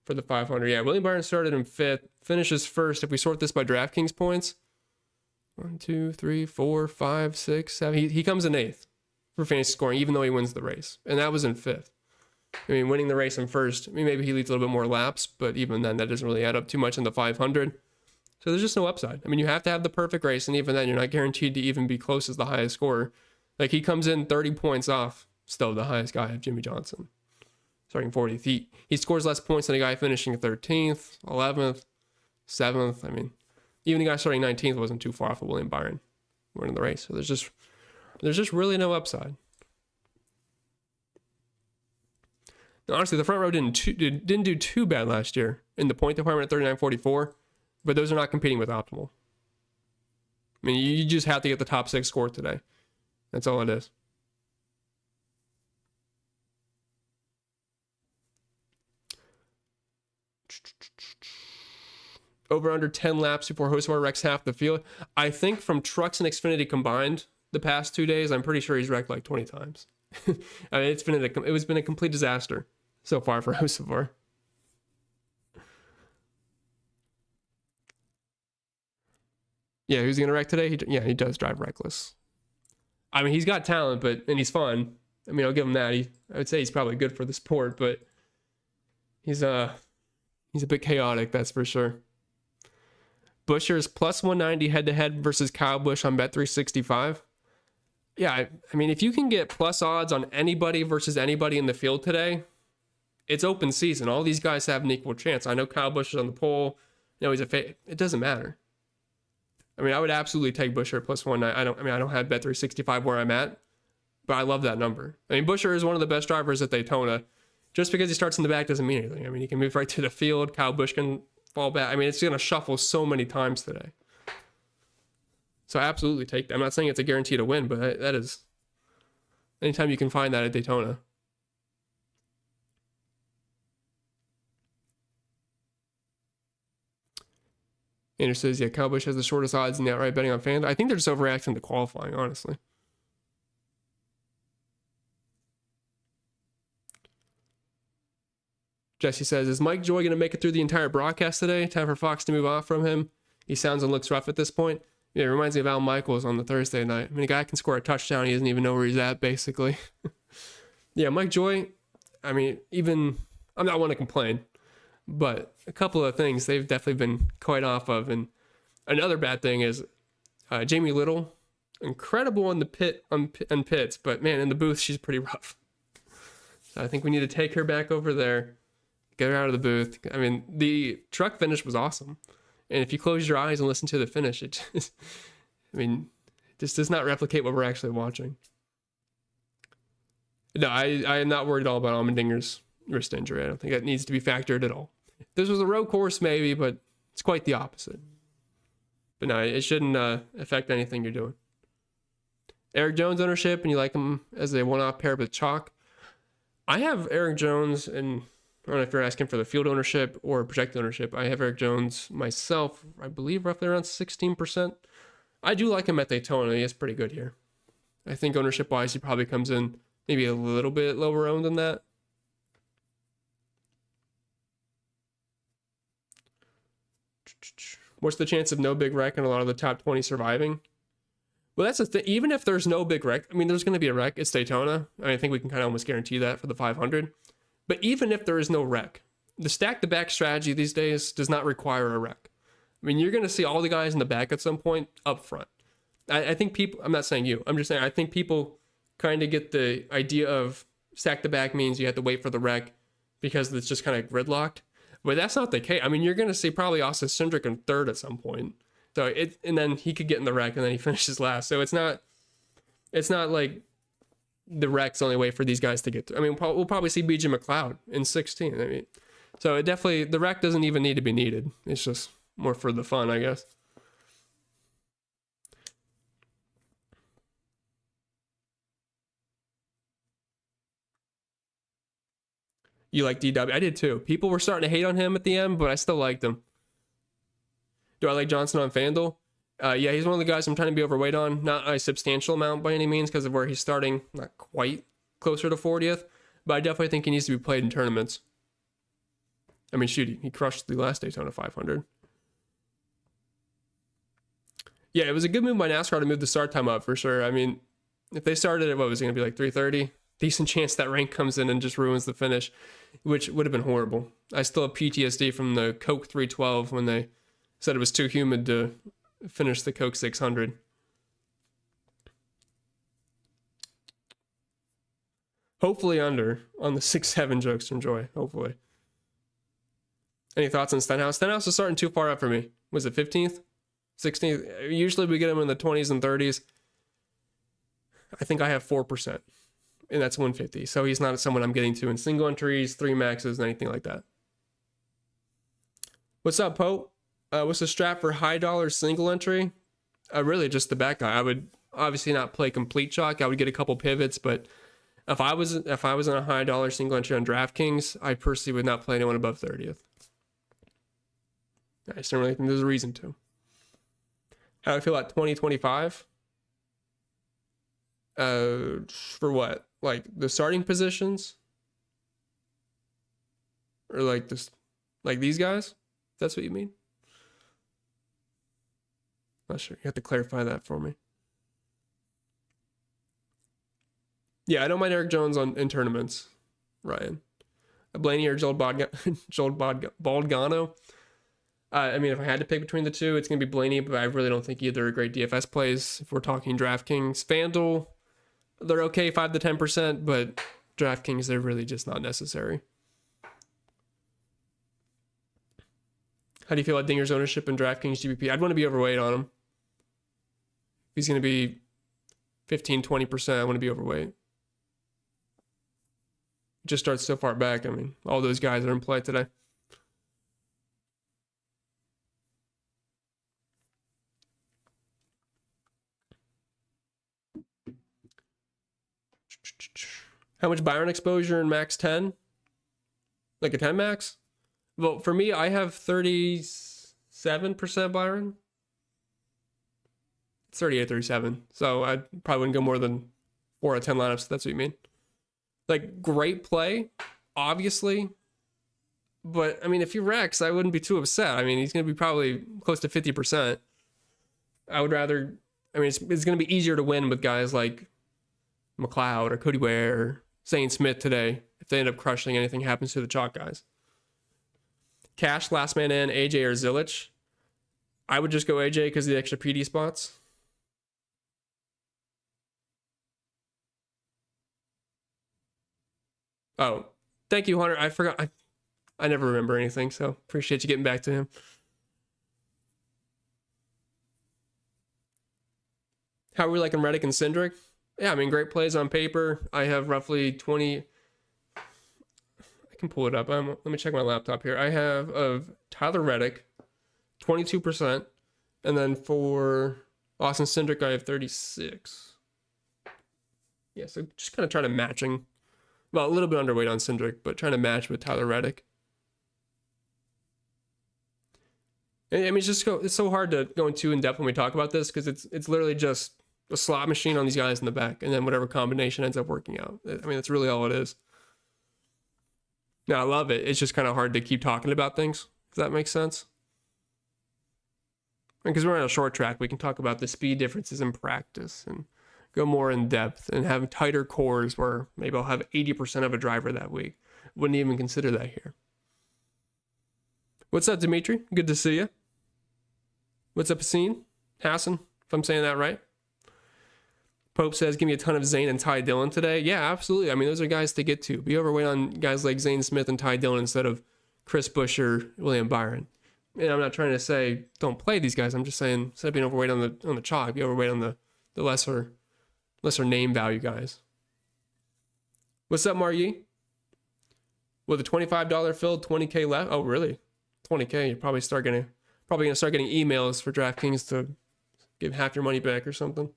For the 500, yeah, William Byron started in 5th, finishes 1st. If we sort this by DraftKings points, 1, 2, 3, 4, 5, 6, 7. He comes in 8th for fantasy scoring, even though he wins the race, and that was in 5th. I mean, winning the race in 1st, I mean, maybe he leads a little bit more laps, but even then, that doesn't really add up too much in the 500. So there's just no upside. I mean, you have to have the perfect race, and even then, you're not guaranteed to even be close as the highest scorer. Like, he comes in 30 points off, still the highest guy of Jimmy Johnson, starting 40th. He scores less points than a guy finishing 13th, 11th, 7th. I mean, even the guy starting 19th wasn't too far off of William Byron winning the race. So there's just really no upside. Now, honestly, the front row didn't do too bad last year in the point department at 39.44, but those are not competing with optimal. I mean, you just have to get the top 6 score today. That's all it is. Over under 10 laps before Hocevar wrecks half the field. I think from trucks and Xfinity combined the past 2 days, I'm pretty sure he's wrecked like 20 times. I mean, it's been a complete disaster so far for Hocevar. Yeah, who's he gonna wreck today? He does drive reckless. I mean, he's got talent, and he's fun. I mean, I'll give him that. I would say he's probably good for the sport, but he's a bit chaotic, that's for sure. Buescher's plus 190 head-to-head versus Kyle Busch on Bet365. Yeah, I mean, if you can get plus odds on anybody versus anybody in the field today, it's open season. All these guys have an equal chance. I know Kyle Busch is on the pole. You know, he's it doesn't matter. I mean, I would absolutely take Buescher at plus 190. I don't have Bet365 where I'm at, but I love that number. I mean, Buescher is one of the best drivers at Daytona. Just because he starts in the back doesn't mean anything. I mean, he can move right to the field. Kyle Busch can fall back. I mean, it's going to shuffle so many times today. So absolutely take that. I'm not saying it's a guarantee to win, but that is anytime you can find that at Daytona. Andrew says, yeah, Kyle Busch has the shortest odds in the outright betting on FanDuel. I think they're just overreacting to qualifying, honestly. Jesse says, is Mike Joy going to make it through the entire broadcast today? Time for Fox to move off from him. He sounds and looks rough at this point. Yeah, it reminds me of Al Michaels on the Thursday night. I mean, a guy can score a touchdown. He doesn't even know where he's at, basically. Yeah, Mike Joy, I mean, I'm not one to complain, but a couple of things they've definitely been quite off of. And another bad thing is Jamie Little, incredible on pits, but man, in the booth, she's pretty rough. So I think we need to take her back over there, get her out of the booth. I mean, the truck finish was awesome. And if you close your eyes and listen to the finish, it just does not replicate what we're actually watching. No, I am not worried at all about Allmendinger's wrist injury. I don't think that needs to be factored at all. This was a road course maybe, but it's quite the opposite. But no, it shouldn't affect anything you're doing. Eric Jones ownership, and you like him as a one-off pair with chalk. I have Eric Jones, and I don't know if you're asking for the field ownership or projected ownership. I have Eric Jones myself, I believe roughly around 16%. I do like him at Daytona. He is pretty good here. I think ownership-wise, he probably comes in maybe a little bit lower owned than that. What's the chance of no big wreck and a lot of the top 20 surviving? Well, that's the thing. Even if there's no big wreck, I mean, there's going to be a wreck. It's Daytona. I think we can kind of almost guarantee that for the 500. But even if there is no wreck, the stack-to-back strategy these days does not require a wreck. I mean, you're going to see all the guys in the back at some point up front. I think people, I'm not saying you, I'm just saying I think people kind of get the idea of stack-to-back means you have to wait for the wreck because it's just kind of gridlocked. But that's not the case. I mean, you're going to see probably Austin Cindric in third at some point. So and then he could get in the wreck and then he finishes last. So it's not like the wreck's the only way for these guys to get through. I mean, we'll probably see BJ McLeod in 16. I mean, so it definitely, the wreck doesn't even need to be needed. It's just more for the fun, I guess. You like DW? I did too. People were starting to hate on him at the end, but I still liked him. Do I like Johnson on FanDuel? Yeah, he's one of the guys I'm trying to be overweight on. Not a substantial amount by any means because of where he's starting. Not quite closer to 40th. But I definitely think he needs to be played in tournaments. I mean, shoot, he crushed the last Daytona 500. Yeah, it was a good move by NASCAR to move the start time up for sure. I mean, if they started at, what was it going to be, like 3:30? Decent chance that rank comes in and just ruins the finish, which would have been horrible. I still have PTSD from the Coke 312 when they said it was too humid to finish the Coke 600. Hopefully under on the 6-7 jokes to enjoy, hopefully. Any thoughts on Stenhouse? Stenhouse is starting too far up for me. Was it 15th? 16th? Usually we get him in the 20s and 30s. I think I have 4%. And that's 150. So he's not someone I'm getting to in single entries, 3 maxes, and anything like that. What's up, Pope? What's the strat for high dollar single entry? Really just the back guy. I would obviously not play complete chalk. I would get a couple pivots, but if I was in a high dollar single entry on DraftKings, I personally would not play anyone above 30th. I just don't really think there's a reason to. How do I feel about 2025? For what? Like the starting positions? Or like this, like these guys? That's what you mean? Not sure. You have to clarify that for me. Yeah, I don't mind Eric Jones in tournaments, Ryan. Blaney or Joel Baldgano. I mean, if I had to pick between the two, it's going to be Blaney, but I really don't think either are great DFS plays. If we're talking DraftKings, FanDuel, they're okay 5 to 10%, but DraftKings, they're really just not necessary. How do you feel about Dinger's ownership in DraftKings GBP? I'd want to be overweight on him. If he's going to be 15, 20%, I want to be overweight. Just starts so far back. I mean, all those guys are in play today. How much Byron exposure in max 10? Like a 10 max? Well, for me, I have 37% Byron. It's 38, 37. So I probably wouldn't go more than 4 out of 10 lineups. That's what you mean. Like, great play, obviously. But, I mean, if he wrecks, I wouldn't be too upset. I mean, he's going to be probably close to 50%. I would rather... I mean, it's going to be easier to win with guys like McLeod or Cody Ware or Zane Smith today if they end up crushing anything happens to the chalk guys. Cash, last man in, AJ or Zilich. I would just go AJ because of the extra PD spots. Oh, thank you, Hunter. I forgot. I never remember anything, so appreciate you getting back to him. How are we liking Reddick and Cindric? Yeah, I mean, great plays on paper. I have roughly 20. I can pull it up. Let me check my laptop here. I have of Tyler Reddick, 22%. And then for Austin Cindric, I have 36. Yeah, so just kind of trying to matching. Well, a little bit underweight on Cindric, but trying to match with Tyler Reddick. I mean, it's so hard to go into in depth when we talk about this because it's literally just a slot machine on these guys in the back, and then whatever combination ends up working out. I mean, that's really all it is. Now, I love it. It's just kind of hard to keep talking about things, if that makes sense. Because we're on a short track, we can talk about the speed differences in practice and go more in depth and have tighter cores where maybe I'll have 80% of a driver that week. Wouldn't even consider that here. What's up, Dimitri? Good to see you. What's up, Hassan, if I'm saying that right. Pope says, give me a ton of Zane and Ty Dillon today. Yeah, absolutely. I mean, those are guys to get to. Be overweight on guys like Zane Smith and Ty Dillon instead of Chris Bush or William Byron. And I'm not trying to say don't play these guys. I'm just saying instead of being overweight on the chalk, be overweight on the lesser name value guys. What's up, Maryi? With a $25 filled, 20K left. Oh, really? 20K. You're probably gonna start getting emails for DraftKings to give half your money back or something.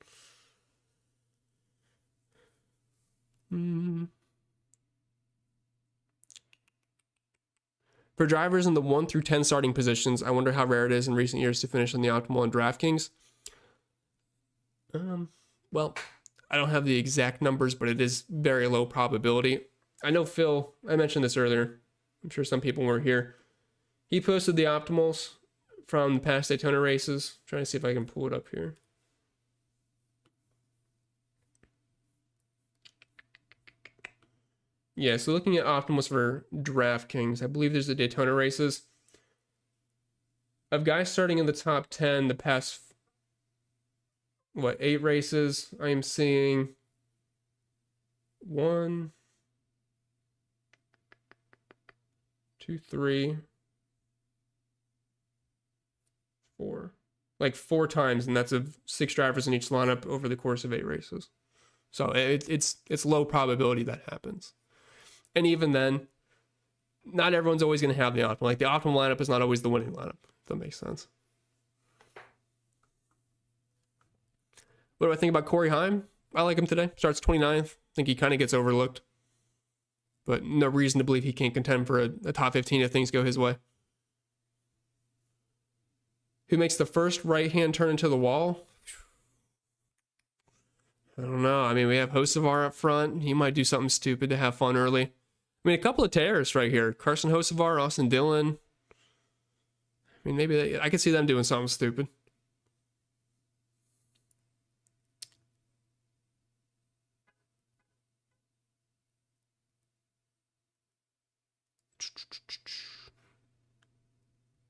For drivers in the 1 through 10 starting positions, I wonder how rare it is in recent years to finish on the optimal on DraftKings. Well, I don't have the exact numbers, but it is very low probability. I know Phil, I mentioned this earlier. I'm sure some people were here. He posted the optimals from the past Daytona races. I'm trying to see if I can pull it up here. Yeah, so looking at optimals for DraftKings, I believe there's the Daytona races. Of guys starting in the top 10 the past, 8 races, I am seeing 1, 2, 3, 4. Like 4 times, and that's of 6 drivers in each lineup over the course of 8 races. So it's low probability that happens. And even then, not everyone's always going to have the optimal. Like the optimal lineup is not always the winning lineup, if that makes sense. What do I think about Corey Heim? I like him today. Starts 29th. I think he kind of gets overlooked. But no reason to believe he can't contend for a top 15 if things go his way. Who makes the first right-hand turn into the wall? I don't know. I mean, we have Hocevar up front. He might do something stupid to have fun early. I mean, a couple of tears right here. Carson Hocevar, Austin Dillon. I mean, maybe I could see them doing something stupid.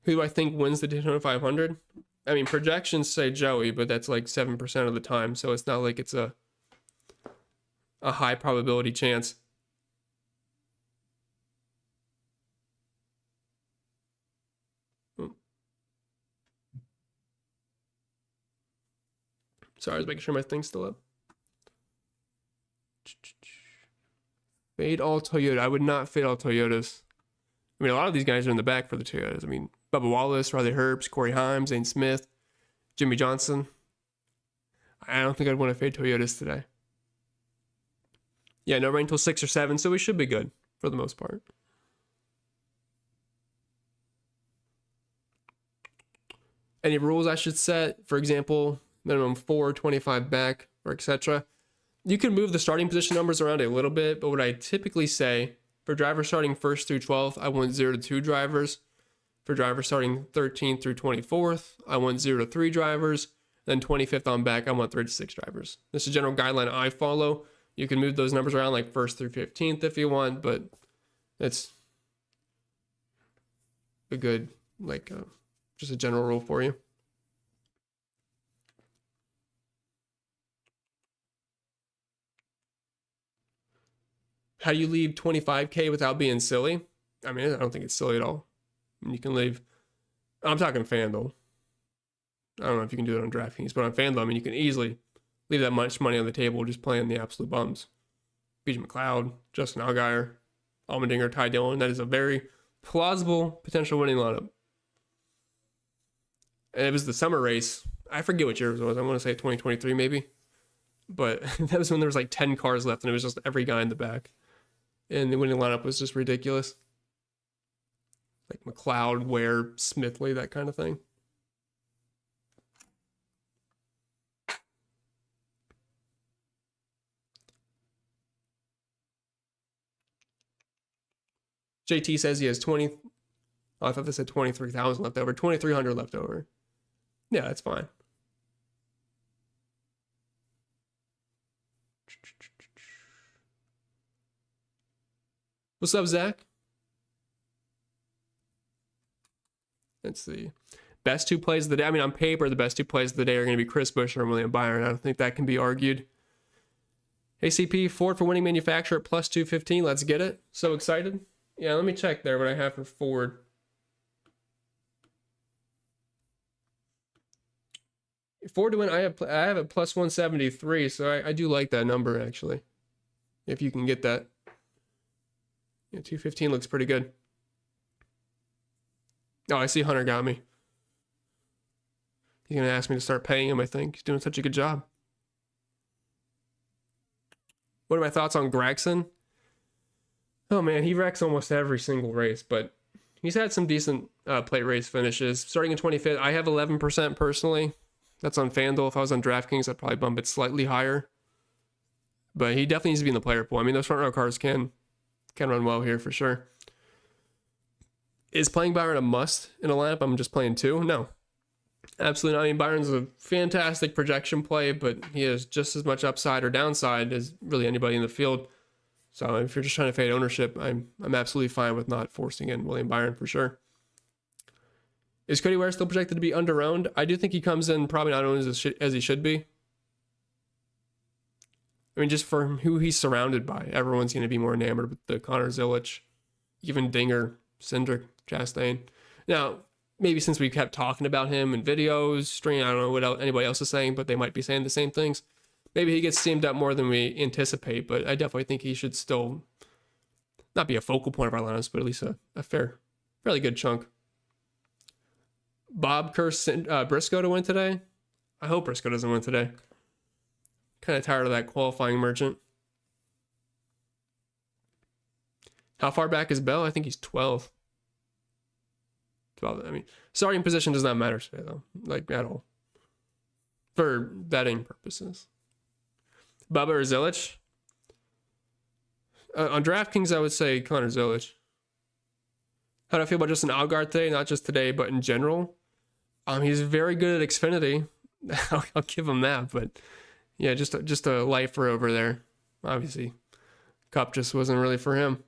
Who do I think wins the Daytona 500? I mean, projections say Joey, but that's like 7% of the time, so it's not like it's a high probability chance. Sorry, I was making sure my thing's still up. Fade all Toyota. I would not fade all Toyotas. I mean, a lot of these guys are in the back for the Toyotas. I mean, Bubba Wallace, Riley Herbst, Corey Heim, Zane Smith, Jimmy Johnson. I don't think I'd want to fade Toyotas today. Yeah, no rain till 6 or 7, so we should be good for the most part. Any rules I should set? For example, minimum 4, 25 back, or etc. You can move the starting position numbers around a little bit, but what I typically say, for drivers starting 1st through 12th, I want 0 to 2 drivers. For drivers starting 13th through 24th, I want 0 to 3 drivers. Then 25th on back, I want 3 to 6 drivers. This is a general guideline I follow. You can move those numbers around like 1st through 15th if you want, but it's a good, just a general rule for you. How do you leave 25K without being silly? I mean, I don't think it's silly at all. You can leave, I'm talking FanDuel. I don't know if you can do it on DraftKings, but on FanDuel, I mean, you can easily leave that much money on the table just playing the absolute bums. BJ McLeod, Justin Allgaier, Allmendinger, Ty Dillon. That is a very plausible potential winning lineup. And it was the summer race. I forget what year it was. I want to say 2023 maybe. But that was when there was like 10 cars left and it was just every guy in the back. And the winning lineup was just ridiculous. Like McLeod, Ware, Smithley, that kind of thing. JT says he has 20. Oh, I thought they said 23,000 left over. 2,300 left over. Yeah, that's fine. What's up, Zach? Let's see. Best two plays of the day. I mean, on paper, the best two plays of the day are going to be Chris Buescher and William Byron. I don't think that can be argued. ACP, Ford for winning manufacturer at plus 215. Let's get it. So excited. Yeah, let me check there what I have for Ford. Ford to win, I have a plus 173, so I do like that number, actually. If you can get that. Yeah, 215 looks pretty good. Oh, I see Hunter got me. He's going to ask me to start paying him, I think. He's doing such a good job. What are my thoughts on Gragson? Oh, man, he wrecks almost every single race, but he's had some decent plate race finishes. Starting in 25th, I have 11% personally. That's on FanDuel. If I was on DraftKings, I'd probably bump it slightly higher. But he definitely needs to be in the player pool. I mean, those front row cars can run well here for sure. Is playing Byron a must in a lineup? I'm just playing two? No. Absolutely not. I mean, Byron's a fantastic projection play, but he has just as much upside or downside as really anybody in the field. So if you're just trying to fade ownership, I'm absolutely fine with not forcing in William Byron for sure. Is Cody Ware still projected to be under-owned? I do think he comes in probably not owned as he should be. I mean, just for who he's surrounded by, everyone's going to be more enamored with the Connor Zilich, even Dinger, Cindric, Chastain. Now, maybe since we kept talking about him in videos, stream, I don't know what anybody else is saying, but they might be saying the same things. Maybe he gets steamed up more than we anticipate, but I definitely think he should still not be a focal point of our lineups, but at least a fairly good chunk. Bob cursed Briscoe to win today. I hope Briscoe doesn't win today. Kind of tired of that qualifying merchant. How far back is Bell? I think he's 12. 12. I mean, starting position does not matter today, though. Like, at all. For betting purposes. Bubba or Zilich? On DraftKings, I would say Connor Zilich. How do I feel about Justin Allgaier today? Not just today, but in general. He's very good at Xfinity. I'll give him that, but yeah, just a lifer over there. Obviously, Cup just wasn't really for him.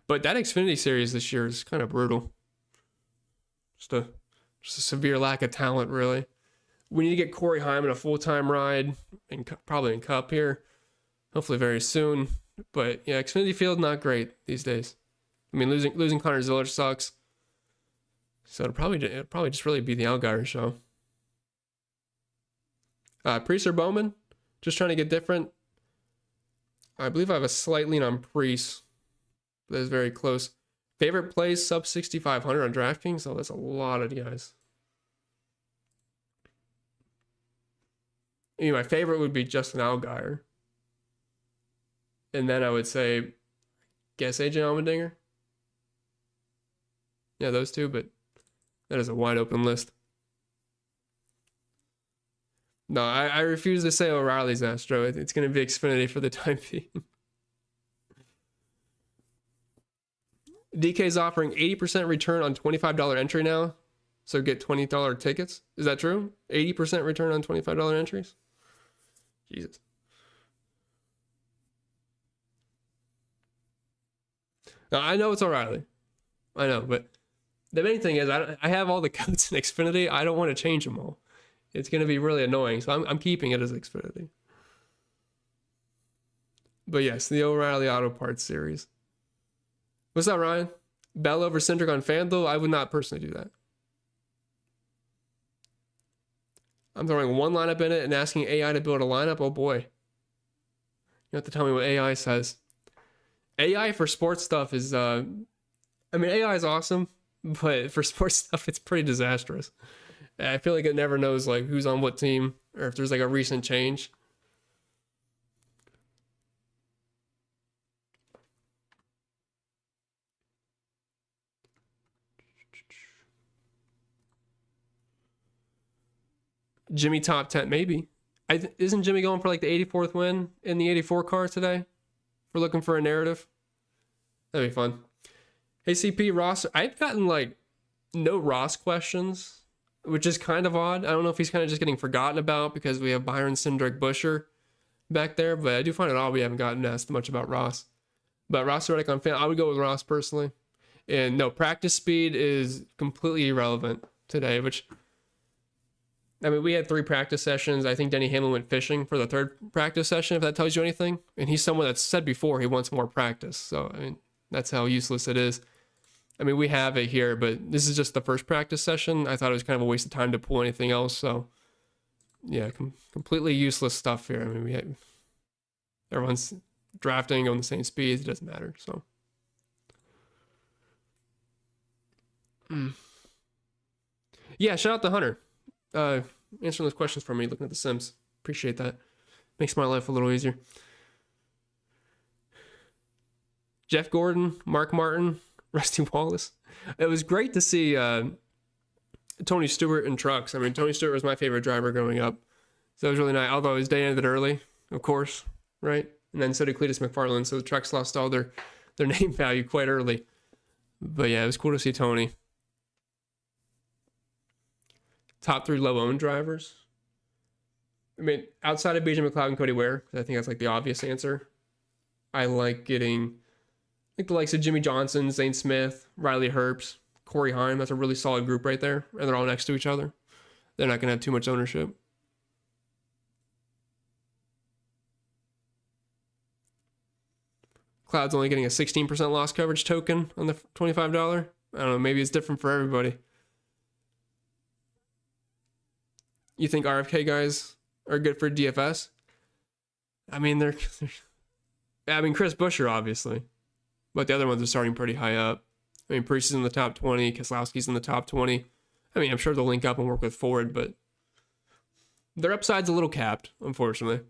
But that Xfinity series this year is kind of brutal. Just a severe lack of talent, really. We need to get Corey Hyman a full-time ride, and probably in Cup here, hopefully very soon. But yeah, Xfinity field not great these days. I mean, losing Connor Zilich sucks. So it'll probably just really be the Allgaier show. Priest or Bowman? Just trying to get different. I believe I have a slight lean on Priest. That is very close. Favorite plays sub 6,500 on DraftKings? Oh, that's a lot of guys. I mean, my favorite would be Justin Allgaier. And then I would say, guess AJ Allmendinger. Yeah, those two, but that is a wide open list. No, I refuse to say O'Reilly's Astro. It's going to be Xfinity for the time being. DK's offering 80% return on $25 entry now. So get $20 tickets. Is that true? 80% return on $25 entries? Jesus. Now, I know it's O'Reilly. I know, but the main thing is I have all the codes in Xfinity. I don't want to change them all. It's going to be really annoying, so I'm keeping it as Xfinity. But yes, the O'Reilly Auto Parts series. What's up, Ryan? Bell over Cindric on FanDuel? I would not personally do that. I'm throwing one lineup in it and asking AI to build a lineup. Oh boy. You have to tell me what AI says. AI for sports stuff is, I mean, AI is awesome. but for sports stuff, it's pretty disastrous. I feel like it never knows like who's on what team or if there's like a recent change. Jimmy top 10, maybe. Isn't Jimmy going for like the 84th win in the 84 car today? We're looking for a narrative. That'd be fun. Hey, CP, Ross, I've gotten like no Ross questions, which is kind of odd. I don't know if he's kind of just getting forgotten about because we have Byron Cindric Busher back there, but I do find it odd we haven't gotten asked much about Ross. But Ross Reddick on fan, I would go with Ross personally. And no, practice speed is completely irrelevant today, which, I mean, we had 3 practice sessions. I think Denny Hamlin went fishing for the 3rd practice session, if that tells you anything. And he's someone that's said before he wants more practice. So, I mean, that's how useless it is. I mean, we have it here, but this is just the 1st practice session. I thought it was kind of a waste of time to pull anything else. So, yeah, completely useless stuff here. I mean, everyone's drafting on the same speed. It doesn't matter. So, yeah, shout out to Hunter. Answering those questions for me, looking at the Sims. Appreciate that. Makes my life a little easier. Jeff Gordon, Mark Martin, Rusty Wallace. It was great to see Tony Stewart in trucks. I mean, Tony Stewart was my favorite driver growing up. So it was really nice. Although his day ended early, of course, right? And then so did Cletus McFarland. So the trucks lost all their name value quite early. But yeah, it was cool to see Tony. Top 3 low-owned drivers. I mean, outside of BJ McLeod and Cody Ware, because I think that's like the obvious answer. I like getting like the likes of Jimmy Johnson, Zane Smith, Riley Herbst, Corey Heim. That's a really solid group right there. And they're all next to each other. They're not going to have too much ownership. Cloud's only getting a 16% loss coverage token on the $25. I don't know, maybe it's different for everybody. You think RFK guys are good for DFS? I mean, I mean, Chris Buescher, obviously. But the other ones are starting pretty high up. I mean, Priest is in the top 20. Keselowski's in the top 20. I mean, I'm sure they'll link up and work with Ford, but their upside's a little capped, unfortunately.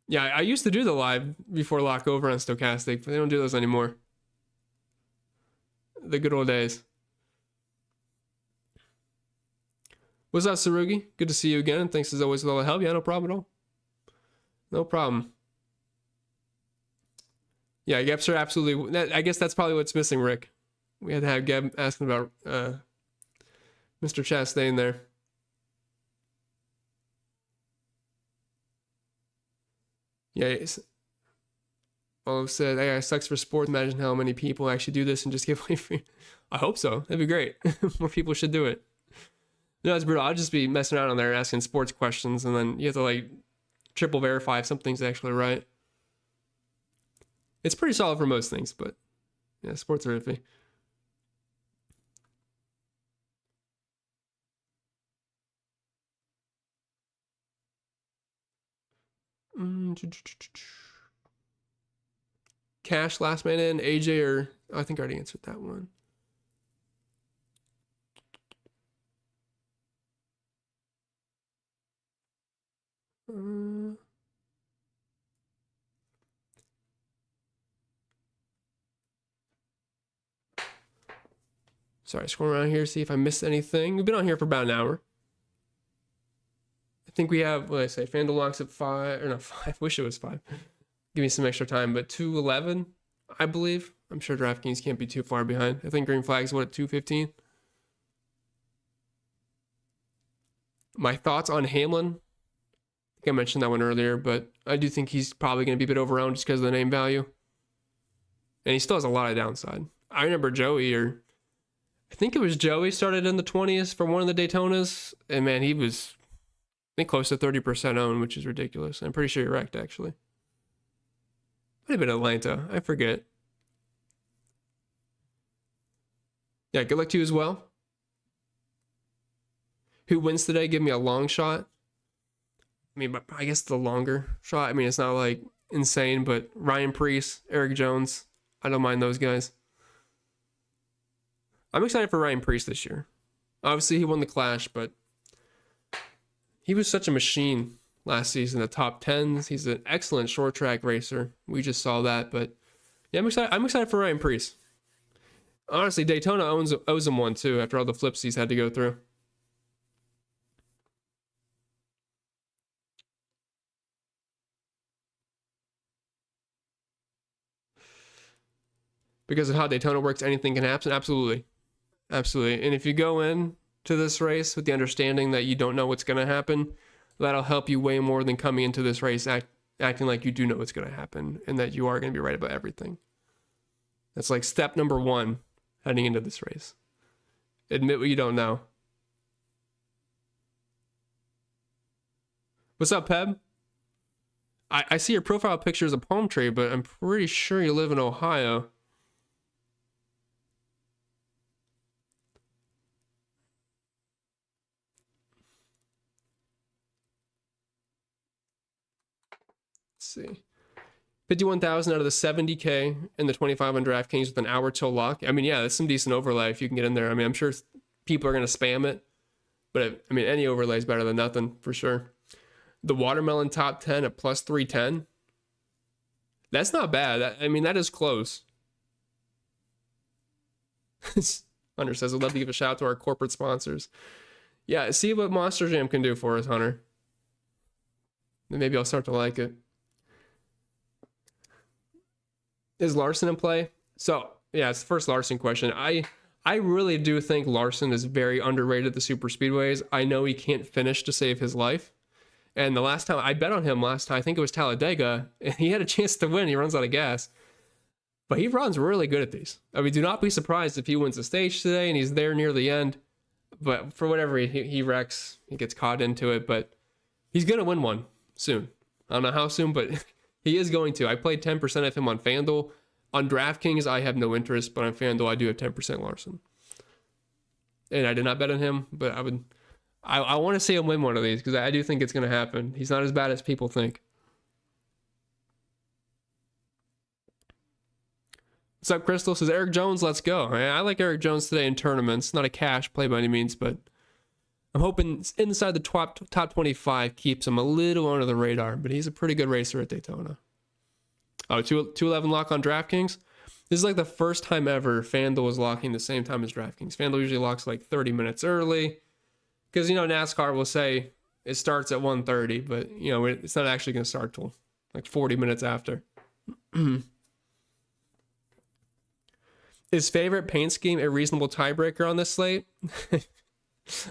Yeah, I used to do the live before lock over on Stochastic, but they don't do those anymore. The good old days. What's up, Sarugi? Good to see you again. Thanks as always for all the help. Yeah, no problem at all. No problem. Yeah, Geps are absolutely... I guess that's probably what's missing, Rick. We had to have Geb asking about Mr. Chastain there. Yeah, Olive said, "Hey, it sucks for sports. Imagine how many people actually do this and just give away free." I hope so. That'd be great. More people should do it. No, it's brutal. I'll just be messing around on there asking sports questions, and then you have to like triple verify if something's actually right. It's pretty solid for most things, but yeah, sports are iffy. Cash last man in, AJ or I think I already answered that one. Sorry, scroll around here, see if I missed anything. We've been on here for about an hour. I think we have, what did I say, FanDuel locks at 5, or not 5, wish it was 5. Give me some extra time, but 2:11, I believe. I'm sure DraftKings can't be too far behind. I think green flag's what, at 2:15? My thoughts on Hamlin. I think I mentioned that one earlier, but I do think he's probably going to be a bit overowned just because of the name value. And he still has a lot of downside. I remember Joey, or I think it was Joey, started in the 20s for one of the Daytonas, and man, he was, I think, close to 30% owned, which is ridiculous. I'm pretty sure you're wrecked, actually. Might have been Atlanta. I forget. Yeah, good luck to you as well. Who wins today? Give me a long shot. I mean, but I guess the longer shot. I mean, it's not like insane, but Ryan Preece, Eric Jones, I don't mind those guys. I'm excited for Ryan Preece this year. Obviously, he won the Clash, but he was such a machine last season. The top tens. He's an excellent short track racer. We just saw that, but yeah, I'm excited for Ryan Preece. Honestly, Daytona owes him one too after all the flips he's had to go through. Because of how Daytona works, anything can happen. Absolutely. Absolutely. And if you go in to this race with the understanding that you don't know what's going to happen, that'll help you way more than coming into this race acting like you do know what's going to happen and that you are going to be right about everything. That's like step number one heading into this race. Admit what you don't know. What's up, Peb? I see your profile picture is a palm tree, but I'm pretty sure you live in Ohio. See, 51,000 out of the 70K and the 25 on DraftKings with an hour till lock. I mean, yeah, that's some decent overlay if you can get in there. I mean, I'm sure people are going to spam it, but I mean, any overlay is better than nothing for sure. The watermelon top 10 at plus 310. That's not bad. I mean, that is close. Hunter says, I'd love to give a shout out to our corporate sponsors. Yeah, see what Monster Jam can do for us, Hunter. Then maybe I'll start to like it. Is Larson in play? So, yeah, it's the first Larson question. I really do think Larson is very underrated at the super speedways. I know he can't finish to save his life. And the last time I bet on him I think it was Talladega, and he had a chance to win. He runs out of gas. But he runs really good at these. I mean, do not be surprised if he wins the stage today and he's there near the end. But for whatever he wrecks, he gets caught into it. But he's going to win one soon. I don't know how soon, but he is going to. I played 10% of him on FanDuel. On DraftKings, I have no interest, but on FanDuel, I do have 10% Larson. And I did not bet on him, but I want to see him win one of these because I do think it's going to happen. He's not as bad as people think. What's up, Crystal? Says Eric Jones, let's go. I like Eric Jones today in tournaments. Not a cash play by any means, but I'm hoping inside the top 25 keeps him a little under the radar, but he's a pretty good racer at Daytona. Oh, 211 lock on DraftKings. This is like the first time ever FanDuel is locking the same time as DraftKings. FanDuel usually locks like 30 minutes early because, you know, NASCAR will say it starts at 1:30, but, you know, it's not actually going to start till like 40 minutes after. Is favorite paint scheme a reasonable tiebreaker on this slate?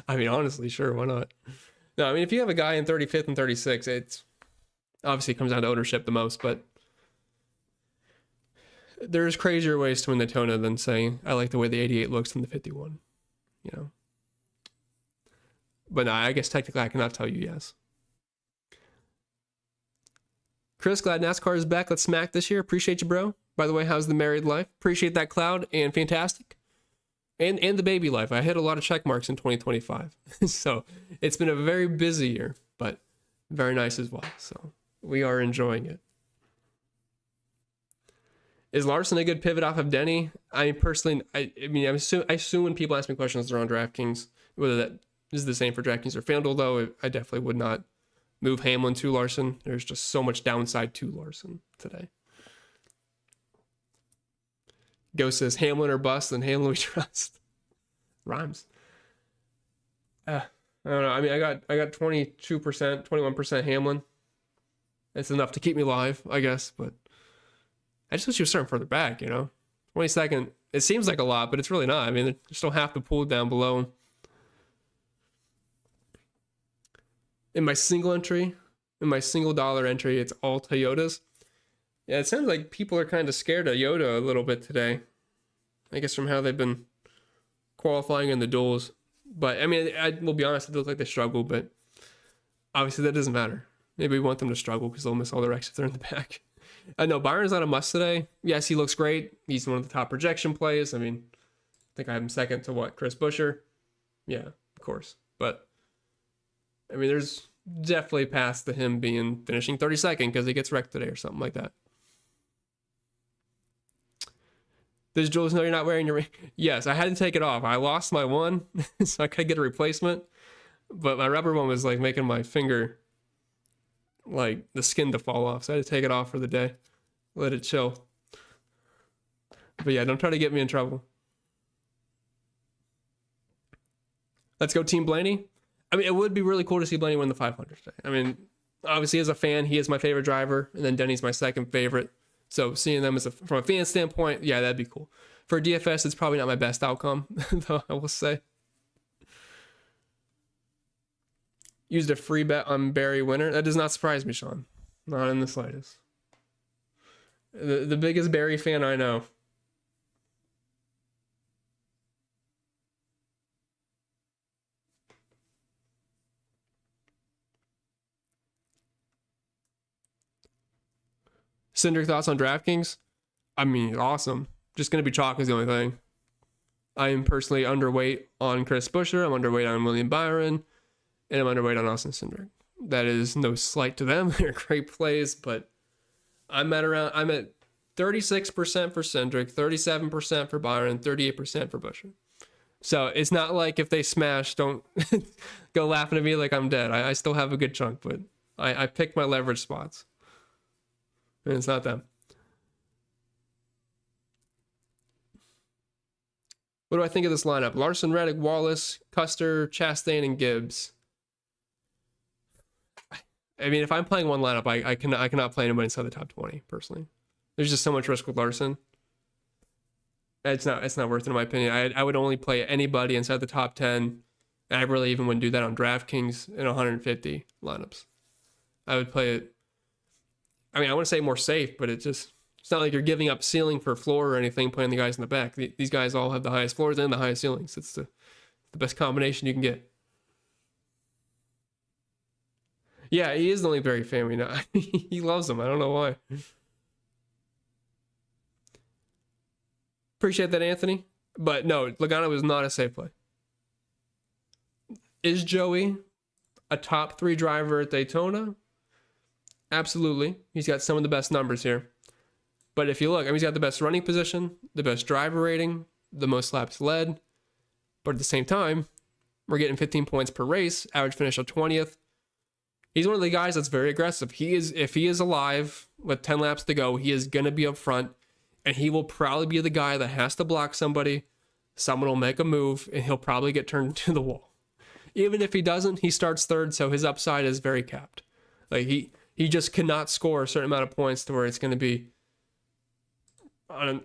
I mean, honestly, sure, why not? No, I mean, if you have a guy in 35th and 36th, it's obviously comes down to ownership the most, but there's crazier ways to win Daytona than saying, I like the way the 88 looks in the 51, you know? But no, I guess technically I cannot tell you yes. Chris, glad NASCAR is back. Let's smack this year. Appreciate you, bro. By the way, how's the married life? Appreciate that, Cloud, and fantastic. And the baby life. I hit a lot of check marks in 2025. So it's been a very busy year, but very nice as well. So we are enjoying it. Is Larson a good pivot off of Denny? I personally, I assume when people ask me questions, they're on DraftKings. Whether that is the same for DraftKings or FanDuel, though, I definitely would not move Hamlin to Larson. There's just so much downside to Larson today. Ghost says Hamlin or bust, then Hamlin we trust. Rhymes. I don't know. I mean, I got 22%, 21% Hamlin. It's enough to keep me alive, I guess, but I just wish you were starting further back, you know? 22nd, it seems like a lot, but it's really not. I mean, there's still half the pool down below. In my single entry, in my single dollar entry, it's all Toyotas. Yeah, it sounds like people are kind of scared of Toyota a little bit today. I guess from how they've been qualifying in the duels. But, I mean, I will be honest, it looks like they struggle, but obviously that doesn't matter. Maybe we want them to struggle because they'll miss all their exits. They're in the back. No, Byron's not a must today. Yes, he looks great. He's one of the top projection plays. I mean, I think I have him second to what? Chris Buescher? Yeah, of course. But, I mean, there's definitely past the him being finishing 32nd because he gets wrecked today or something like that. Does Jules know you're not wearing your ring? Yes, I had to take it off. I lost my one, so I could get a replacement. But my rubber one was like making my finger, like the skin to fall off. So I had to take it off for the day. Let it chill. But yeah, don't try to get me in trouble. Let's go Team Blaney. I mean, it would be really cool to see Blaney win the 500 today. I mean, obviously as a fan, he is my favorite driver. And then Denny's my second favorite. So seeing them from a fan standpoint, yeah, that'd be cool. For DFS, it's probably not my best outcome, though, I will say. Used a free bet on Barry winner. That does not surprise me, Sean. Not in the slightest. The biggest Barry fan I know. Cindric, thoughts on DraftKings? I mean, awesome. Just going to be chalk is the only thing. I am personally underweight on Chris Buescher. I'm underweight on William Byron. And I'm underweight on Austin Cindric. That is no slight to them. They're great plays, but I'm at 36% for Cindric, 37% for Byron, 38% for Buescher. So it's not like if they smash, don't go laughing at me like I'm dead. I still have a good chunk, but I picked my leverage spots. And it's not them. What do I think of this lineup? Larson, Reddick, Wallace, Custer, Chastain, and Gibbs. I mean, if I'm playing one lineup, I cannot play anybody inside the top 20, personally. There's just so much risk with Larson. It's not worth it, in my opinion. I would only play anybody inside the top 10. And I really even wouldn't do that on DraftKings in 150 lineups. I would play it. I mean, I want to say more safe, but it's not like you're giving up ceiling for floor or anything playing the guys in the back. These guys all have the highest floors and the highest ceilings. It's the best combination you can get. Yeah, he is the only Barry fan we know. He loves them. I don't know why. Appreciate that, Anthony. But no, Logano was not a safe play. Is Joey a top 3 driver at Daytona? Absolutely. He's got some of the best numbers here. But if you look, I mean, he's got the best running position, the best driver rating, the most laps led. But at the same time, we're getting 15 points per race, average finish of 20th. He's one of the guys that's very aggressive. If he is alive with 10 laps to go, he is going to be up front, and he will probably be the guy that has to block somebody. Someone will make a move, and he'll probably get turned to the wall. Even if he doesn't, he starts third, so his upside is very capped. Like he just cannot score a certain amount of points to where it's going to be on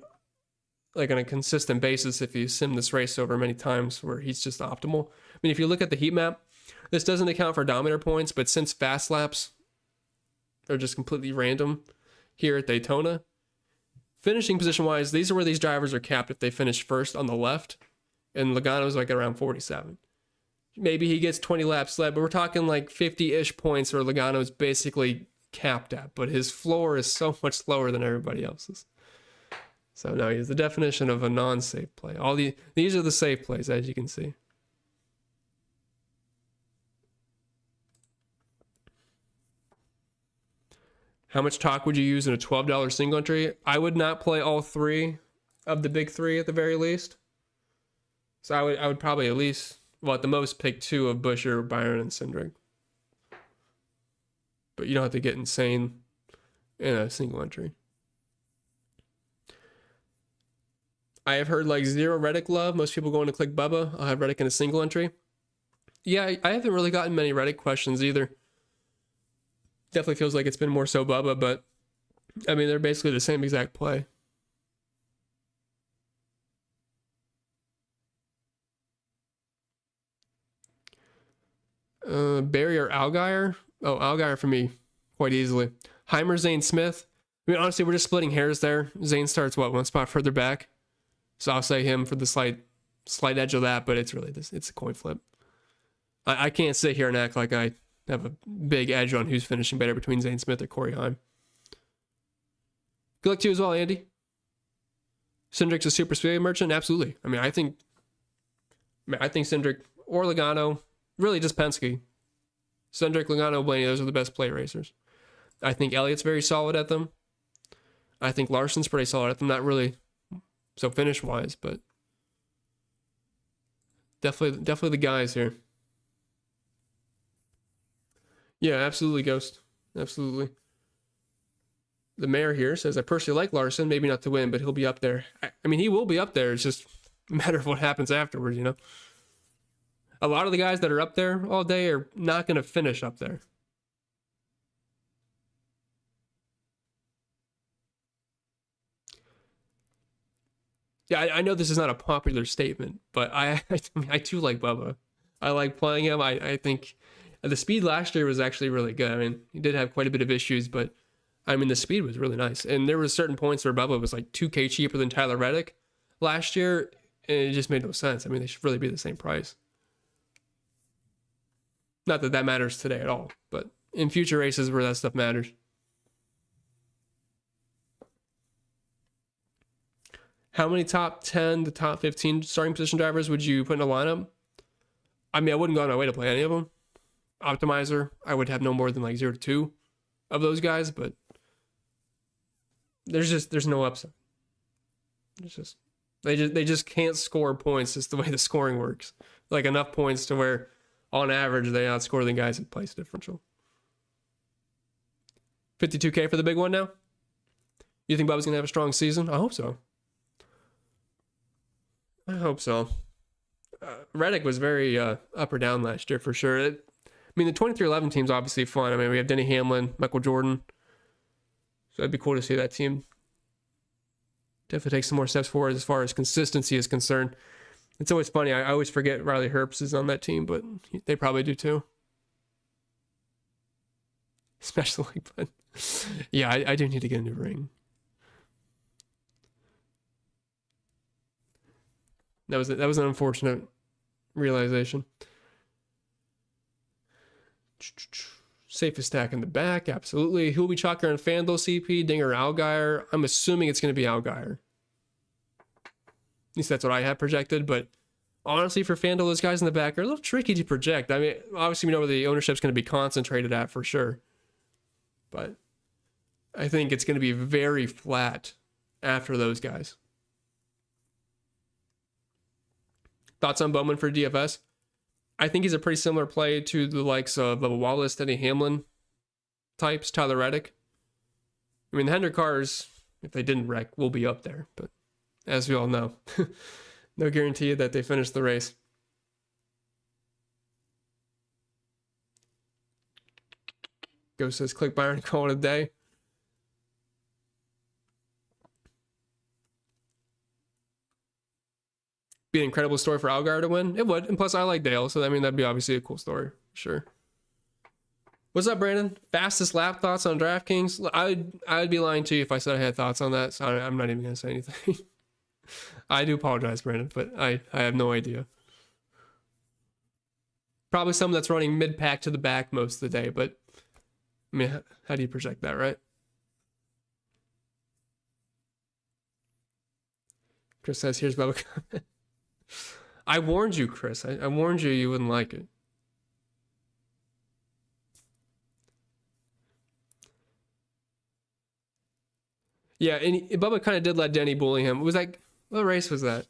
a consistent basis if you sim this race over many times where he's just optimal. I mean, if you look at the heat map, this doesn't account for dominator points, but since fast laps are just completely random here at Daytona, finishing position-wise, these are where these drivers are capped if they finish first on the left, and Logano's like around 47. Maybe he gets 20 laps led, but we're talking like 50-ish points where Logano's basically capped at, but his floor is so much lower than everybody else's. So no, he's the definition of a non-safe play. These are the safe plays, as you can see. How much talk would you use in a $12 single entry? I would not play all 3 of the big 3 at the very least. So I would probably at least, well, at the most, pick 2 of Buescher, Byron, and Cindric. But you don't have to get insane in a single entry. I have heard like 0 Reddick love. Most people going to click Bubba. I'll have Reddick in a single entry. Yeah, I haven't really gotten many Reddick questions either. Definitely feels like it's been more so Bubba, but I mean, they're basically the same exact play. Barry or Allgaier? Oh, Allgaier for me, quite easily. Heimer, Zane Smith. I mean, honestly, we're just splitting hairs there. Zane starts, one spot further back? So I'll say him for the slight edge of that, but it's really it's a coin flip. I can't sit here and act like I have a big edge on who's finishing better between Zane Smith or Corey Heim. Good luck to you as well, Andy. Cindric's a super speedway merchant? Absolutely. I mean, I think Cindric or Logano, really just Penske. Cindric, Logano, Blaney, those are the best play racers. I think Elliott's very solid at them. I think Larson's pretty solid at them. Not really so finish-wise, but definitely the guys here. Yeah, absolutely, Ghost. Absolutely. The mayor here says, I personally like Larson, maybe not to win, but he'll be up there. I mean, he will be up there. It's just a matter of what happens afterwards, you know? A lot of the guys that are up there all day are not going to finish up there. Yeah, I know this is not a popular statement, but I too like Bubba. I like playing him. I think the speed last year was actually really good. I mean, he did have quite a bit of issues, but I mean, the speed was really nice. And there was certain points where Bubba was like 2K cheaper than Tyler Reddick last year, and it just made no sense. I mean, they should really be the same price. Not that that matters today at all, but in future races where that stuff matters. How many top 10 to top 15 starting position drivers would you put in a lineup? I mean, I wouldn't go on my way to play any of them. Optimizer, I would have no more than like 0 to 2 of those guys, but there's no upside. It's just they just can't score points. It's the way the scoring works. Like enough points to where on average they outscore the guys at place differential. 52K for the big one now? You think Bubba's gonna have a strong season? I hope so. I hope so. Reddick was very up or down last year for sure. I mean, the 23-11 team's obviously fun. I mean, we have Denny Hamlin, Michael Jordan. So it'd be cool to see that team definitely take some more steps forward as far as consistency is concerned. It's always funny. I always forget Riley Herbst is on that team, but they probably do too. Especially, but yeah, I do need to get a new ring. That was an unfortunate realization. Safest stack in the back, absolutely. Who will be chalker on FanDuel CP, Dinger, Allgaier? I'm assuming it's going to be Allgaier. At least that's what I have projected, but honestly, for FanDuel, those guys in the back are a little tricky to project. I mean, obviously we know where the ownership's going to be concentrated at for sure, but I think it's going to be very flat after those guys. Thoughts on Bowman for DFS? I think he's a pretty similar play to the likes of Bubba Wallace, Denny Hamlin types, Tyler Reddick. I mean, the Hendrick cars, if they didn't wreck, will be up there. But as we all know, no guarantee that they finish the race. Ghost says, click Byron, call it a day. Be an incredible story for Allgaier to win. It would. And plus, I like Dale, so I mean, that'd be obviously a cool story. Sure. What's up, Brandon? Fastest lap thoughts on DraftKings? I'd be lying to you if I said I had thoughts on that, so I'm not even going to say anything. I do apologize, Brandon, but I have no idea. Probably someone that's running mid-pack to the back most of the day, but I mean, how do you project that, right? Chris says, here's Bubba. I warned you, Chris. I warned you you wouldn't like it. Yeah, and Bubba kind of did let Denny bully him. It was like, what race was that?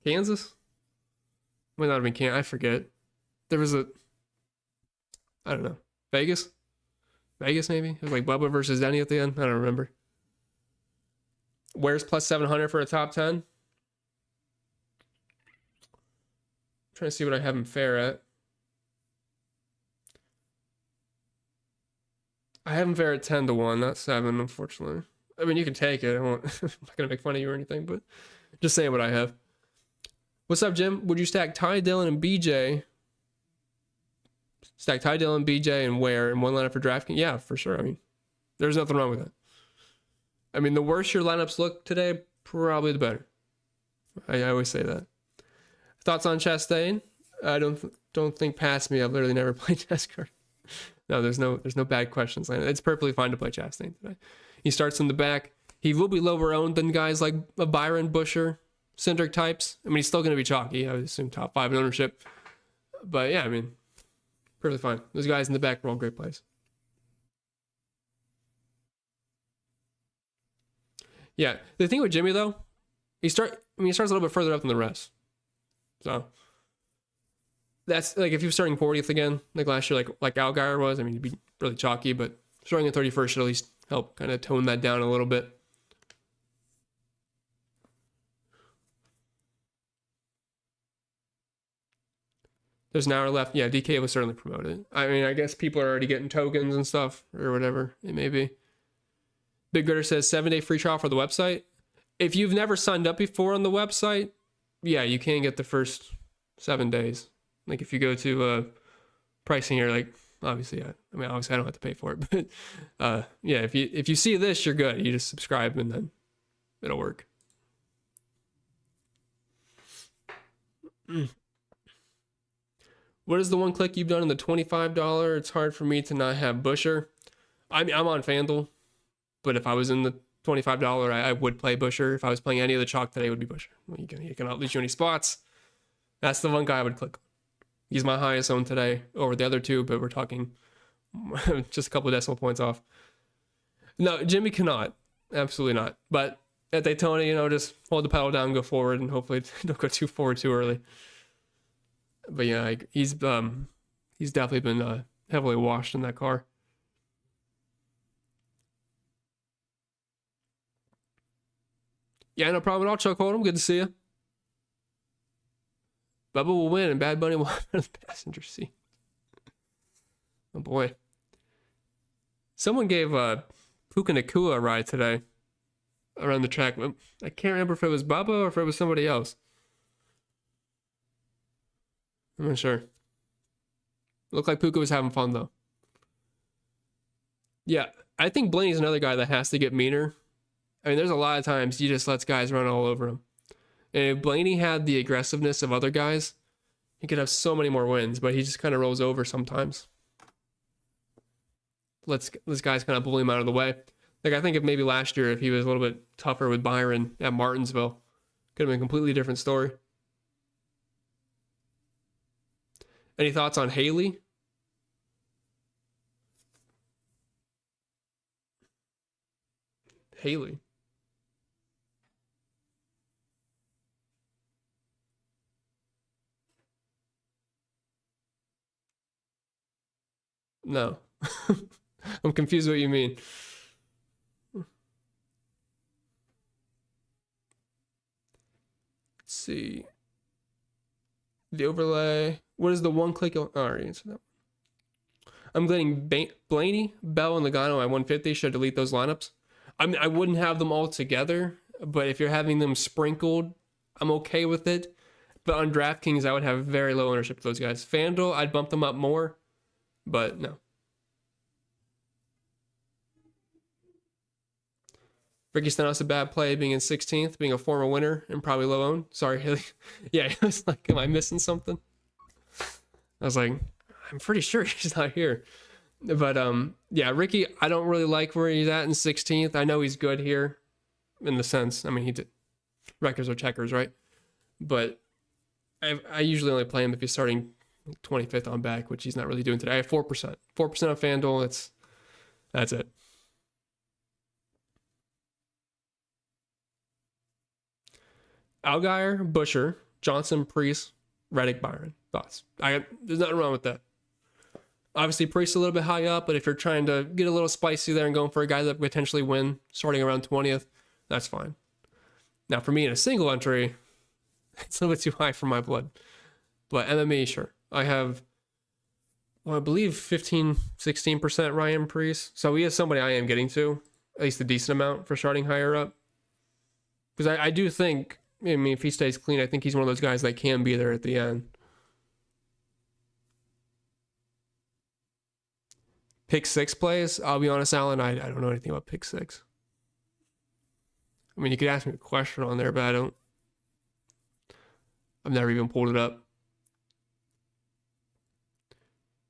Kansas? Might not have been Kansas. I forget. There was I don't know. Vegas? Vegas, maybe? It was like Bubba versus Denny at the end. I don't remember. Where's plus 700 for a top 10? Trying to see what I have him fair at. I have him fair at 10 to 1, not 7, unfortunately. I mean, you can take it. I'm not going to make fun of you or anything, but just saying what I have. What's up, Jim? Would you stack Ty Dillon and BJ? Stack Ty Dillon, BJ, and where in one lineup for DraftKings? Yeah, for sure. I mean, there's nothing wrong with that. I mean, the worse your lineups look today, probably the better. I always say that. Thoughts on Chastain? I don't think past me. I've literally never played NASCAR. No, there's no bad questions. It's perfectly fine to play Chastain today. He starts in the back. He will be lower owned than guys like Byron, Buescher, Cindric types. I mean, he's still going to be chalky. I would assume top 5 in ownership. But yeah, I mean, Perfectly fine. Those guys in the back were all great plays. Yeah, the thing with Jimmy though, he starts a little bit further up than the rest. So that's like if he was starting 40th again, like last year, like Allgaier was. I mean, he'd be really chalky, but starting at 31st should at least help kind of tone that down a little bit. There's an hour left. Yeah, DK was certainly promoted. I mean, I guess people are already getting tokens and stuff or whatever it may be. Big Gooder says 7-day free trial for the website. If you've never signed up before on the website, yeah, you can get the first 7 days. Like if you go to pricing here, like obviously, obviously I don't have to pay for it, but yeah, if you see this, you're good. You just subscribe and then it'll work. What is the one click you've done in the $25? It's hard for me to not have Busher. I mean, I'm on FanDuel, but if I was in the $25, I would play Busher. If I was playing any of the chalk today, it would be Busher. He can outleash you any spots. That's the one guy I would click on. He's my highest owned today over the other two, but we're talking just a couple of decimal points off. No, Jimmy cannot. Absolutely not. But at Daytona, just hold the pedal down and go forward, and hopefully don't go too forward too early. But yeah, he's definitely been heavily washed in that car. Yeah, no problem at all, Chuck Hold'em. Good to see you. Bubba will win and Bad Bunny will have the passenger seat. Oh boy. Someone gave Puka Nakua a ride today around the track. I can't remember if it was Bubba or if it was somebody else. I'm not sure. Looked like Puka was having fun though. Yeah, I think Blaney's another guy that has to get meaner. I mean, there's a lot of times he just lets guys run all over him. And if Blaney had the aggressiveness of other guys, he could have so many more wins, but he just kind of rolls over sometimes. Lets guys kind of bully him out of the way. Like, I think if maybe last year, if he was a little bit tougher with Byron at Martinsville, could have been a completely different story. Any thoughts on Haley? Haley. No. I'm confused what you mean. Let's see. The overlay. What is the one click? I already answered that. I'm getting Blaney, Bell, and Logano at 150. Should I delete those lineups? I mean, I wouldn't have them all together, but if you're having them sprinkled, I'm okay with it. But on DraftKings, I would have very low ownership of those guys. FanDuel, I'd bump them up more, but no. Ricky Stenhouse a bad play, being in 16th, being a former winner, and probably low owned. Sorry, Haley. Yeah, I was like, am I missing something? I was like, I'm pretty sure he's not here. But yeah, Ricky, I don't really like where he's at in 16th. I know he's good here in the sense, I mean, he did records or checkers, right? But I usually only play him if he's starting 25th on back, which he's not really doing today. I have 4%. 4% on FanDuel. That's it. Allgaier, Busher, Johnson, Priest, Reddick, Byron. Thoughts? There's nothing wrong with that. Obviously, Priest a little bit high up, but if you're trying to get a little spicy there and going for a guy that could potentially win starting around 20th, that's fine. Now, for me in a single entry, it's a little bit too high for my blood. But MME, sure. I have, I believe 16% Ryan Priest. So he is somebody I am getting to, at least a decent amount for starting higher up. Because I do think, I mean, if he stays clean, I think he's one of those guys that can be there at the end. Pick 6 plays, I'll be honest, Alan, I don't know anything about pick 6. I mean, you could ask me a question on there, but I've never even pulled it up.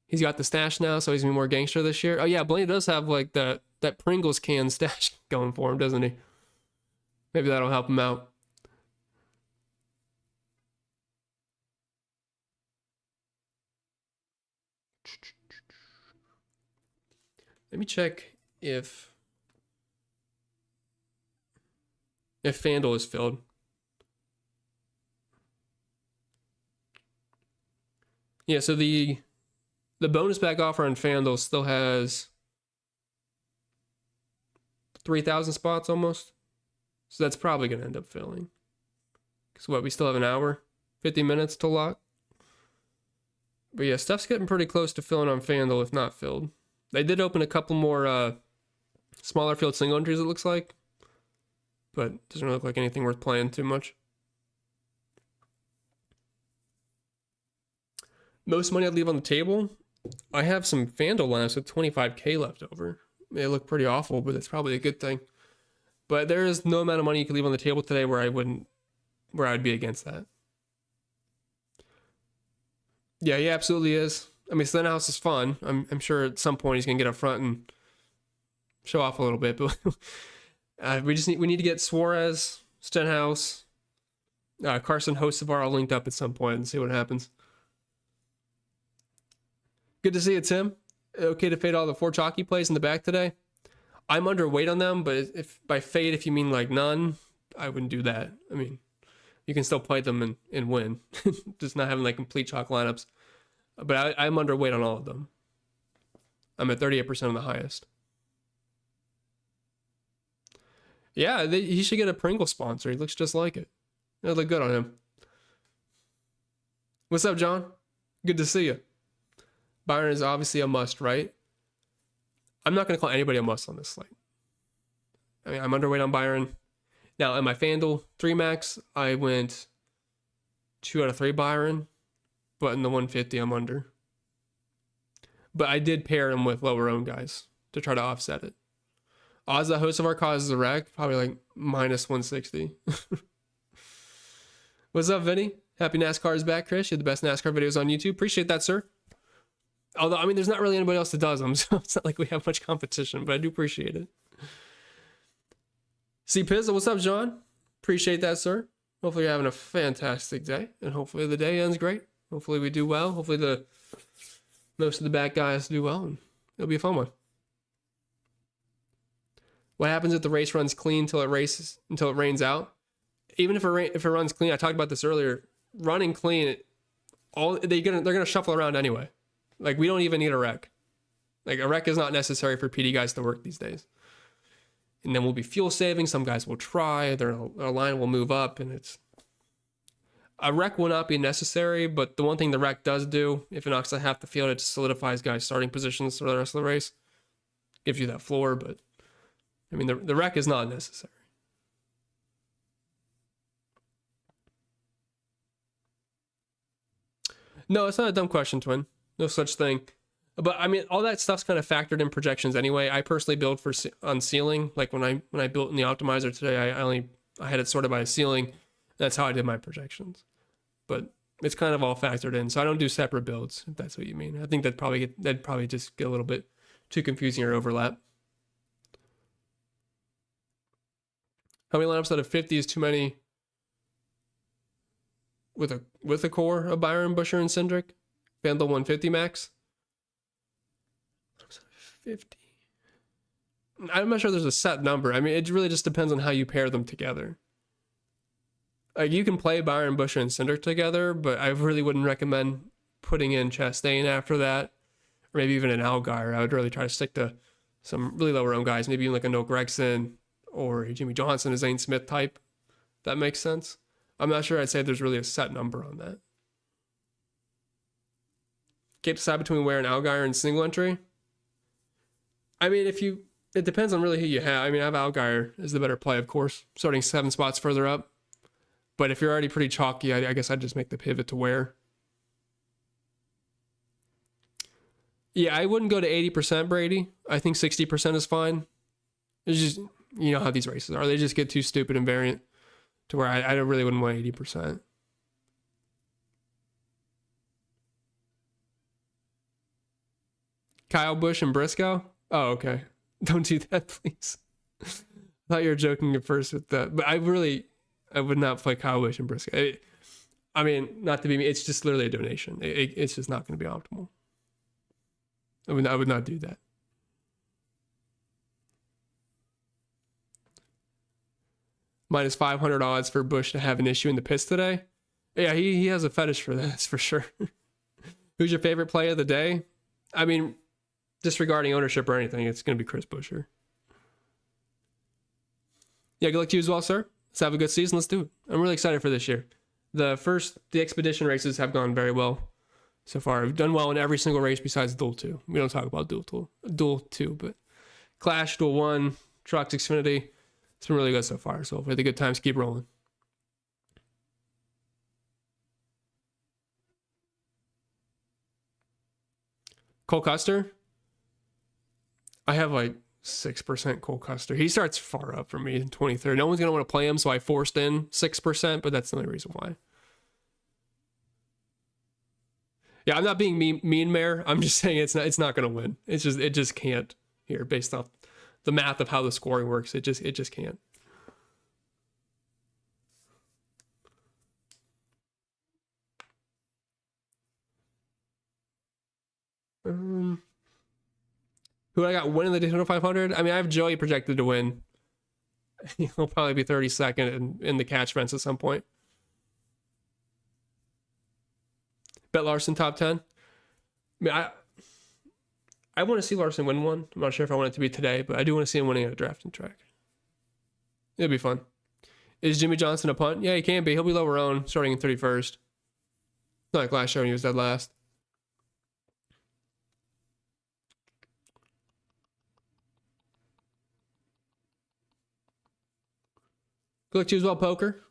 He's got the stash now, so he's gonna be more gangster this year. Oh yeah, Blaine does have like that Pringles can stash going for him, doesn't he? Maybe that'll help him out. Let me check if FanDuel is filled. Yeah, so the bonus back offer on FanDuel still has 3,000 spots almost. So that's probably going to end up filling. Because what, we still have an hour, 50 minutes to lock. But yeah, stuff's getting pretty close to filling on FanDuel, if not filled. They did open a couple more smaller field single entries, it looks like. But doesn't really look like anything worth playing too much. Most money I'd leave on the table. I have some FanDuel lineups with 25K left over. They look pretty awful, but it's probably a good thing. But there is no amount of money you could leave on the table today where I'd be against that. Yeah, he absolutely is. I mean, Stenhouse is fun. I'm sure at some point he's gonna get up front and show off a little bit. But we need to get Suarez, Stenhouse, Carson Hocevar all linked up at some point and see what happens. Good to see you, Tim. Okay to fade all the 4 chalky plays in the back today. I'm underweight on them, but if by fade, if you mean like none, I wouldn't do that. I mean, you can still play them and win. Just not having like complete chalk lineups. But I'm underweight on all of them. I'm at 38% on the highest. Yeah, he should get a Pringle sponsor. He looks just like it. It'll look good on him. What's up, John? Good to see you. Byron is obviously a must, right? I'm not going to call anybody a must on this slate. I mean, I'm underweight on Byron. Now, in my FanDuel 3 max, I went 2 out of 3 Byron, but in the 150, I'm under. But I did pair him with lower owned guys to try to offset it. Odds that Hocevar causes a wreck, probably like minus 160. What's up, Vinny? Happy NASCAR is back, Chris. You had the best NASCAR videos on YouTube. Appreciate that, sir. Although, I mean, there's not really anybody else that does them, so it's not like we have much competition, but I do appreciate it. See Pizza, what's up, John? Appreciate that, sir. Hopefully you're having a fantastic day, and hopefully the day ends great. Hopefully we do well. Hopefully most of the back guys do well, and it'll be a fun one. What happens if the race runs clean until it rains out? Even if it runs clean, I talked about this earlier. Running clean, they're gonna shuffle around anyway. Like, we don't even need a wreck. Like, a wreck is not necessary for PD guys to work these days. And then we'll be fuel saving. Some guys will try. Their line will move up, and a wreck will not be necessary. But the one thing the wreck does do, if it knocks out half the field, it solidifies guys' starting positions for the rest of the race. Gives you that floor, but I mean, the wreck is not necessary. No, it's not a dumb question, Twin. No such thing. But I mean, all that stuff's kind of factored in projections anyway. I personally build on ceiling. Like when I built in the optimizer today, I had it sorted by a ceiling. That's how I did my projections. But it's kind of all factored in. So I don't do separate builds, if that's what you mean. I think that'd probably just get a little bit too confusing or overlap. How many lineups out of 50 is too many with a core of Byron, Busher, and Cindric? FanDuel 150 max? 50. I'm not sure there's a set number. I mean, it really just depends on how you pair them together. Like, you can play Byron, Busher, and Cindric together, but I really wouldn't recommend putting in Chastain after that, or maybe even an Allgaier. I would really try to stick to some really lower owned guys, maybe even like a Noah Gregson or a Jimmy Johnson, a Zane Smith type. If that makes sense. I'm not sure I'd say there's really a set number on that. Can't decide between Ware and Allgaier and single entry. I mean, it depends on really who you have. I mean, I have Allgaier as the better play, of course, starting 7 spots further up. But if you're already pretty chalky, I guess I'd just make the pivot to Ware. Yeah, I wouldn't go to 80%, Brady. I think 60% is fine. It's just, you know how these races are. They just get too stupid and variant to where I really wouldn't want 80%. Kyle Busch and Briscoe? Oh, okay. Don't do that, please. I thought you were joking at first with that. But I would not play Kyle Busch and Briscoe. I mean, not to be mean, it's just literally a donation. It's just not going to be optimal. I would not do that. Minus 500 odds for Busch to have an issue in the pits today. Yeah, he has a fetish for that, that's for sure. Who's your favorite play of the day? I mean, disregarding ownership or anything, it's going to be Chris Buescher. Yeah, good luck to you as well, sir. Let's have a good season. Let's do it. I'm really excited for this year. The Expedition races have gone very well so far. We've done well in every single race besides Duel 2. We don't talk about Duel 2, but Clash, Duel 1, Trucks, Xfinity. It's been really good so far. So hopefully the good times keep rolling. Cole Custer. I have like 6% Cole Custer. He starts far up for me in 23rd. No one's going to want to play him, so I forced in 6%, but that's the only reason why. Yeah, I'm not being mean, Mayor. I'm just saying it's not going to win. It just can't here based off the math of how the scoring works. It just can't. Who I got winning the Daytona 500? I mean, I have Joey projected to win. He'll probably be 32nd in the catch fence at some point. Bet Larson top 10. I mean, I want to see Larson win one. I'm not sure if I want it to be today, but I do want to see him winning at a drafting track. It'll be fun. Is Jimmy Johnson a punt? Yeah, he can be. He'll be lower owned starting in 31st. Not like last year when he was dead last. Good luck to you as well, Poker.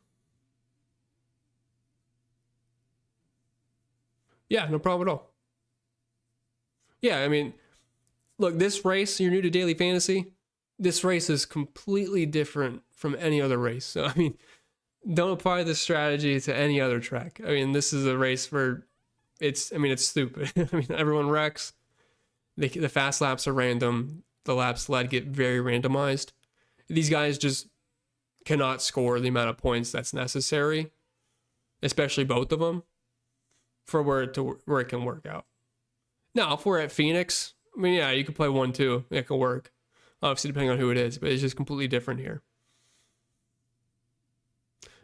Yeah, no problem at all. Yeah, I mean, look, this race, you're new to daily fantasy. This race is completely different from any other race. So, I mean, don't apply this strategy to any other track. I mean, this is a race where it's stupid. I mean, everyone wrecks. The fast laps are random. The laps led get very randomized. These guys just cannot score the amount of points that's necessary, especially both of them, for where it can work out. Now, if we're at Phoenix, I mean, yeah, you could play 1-2. It can work. Obviously, depending on who it is, but it's just completely different here.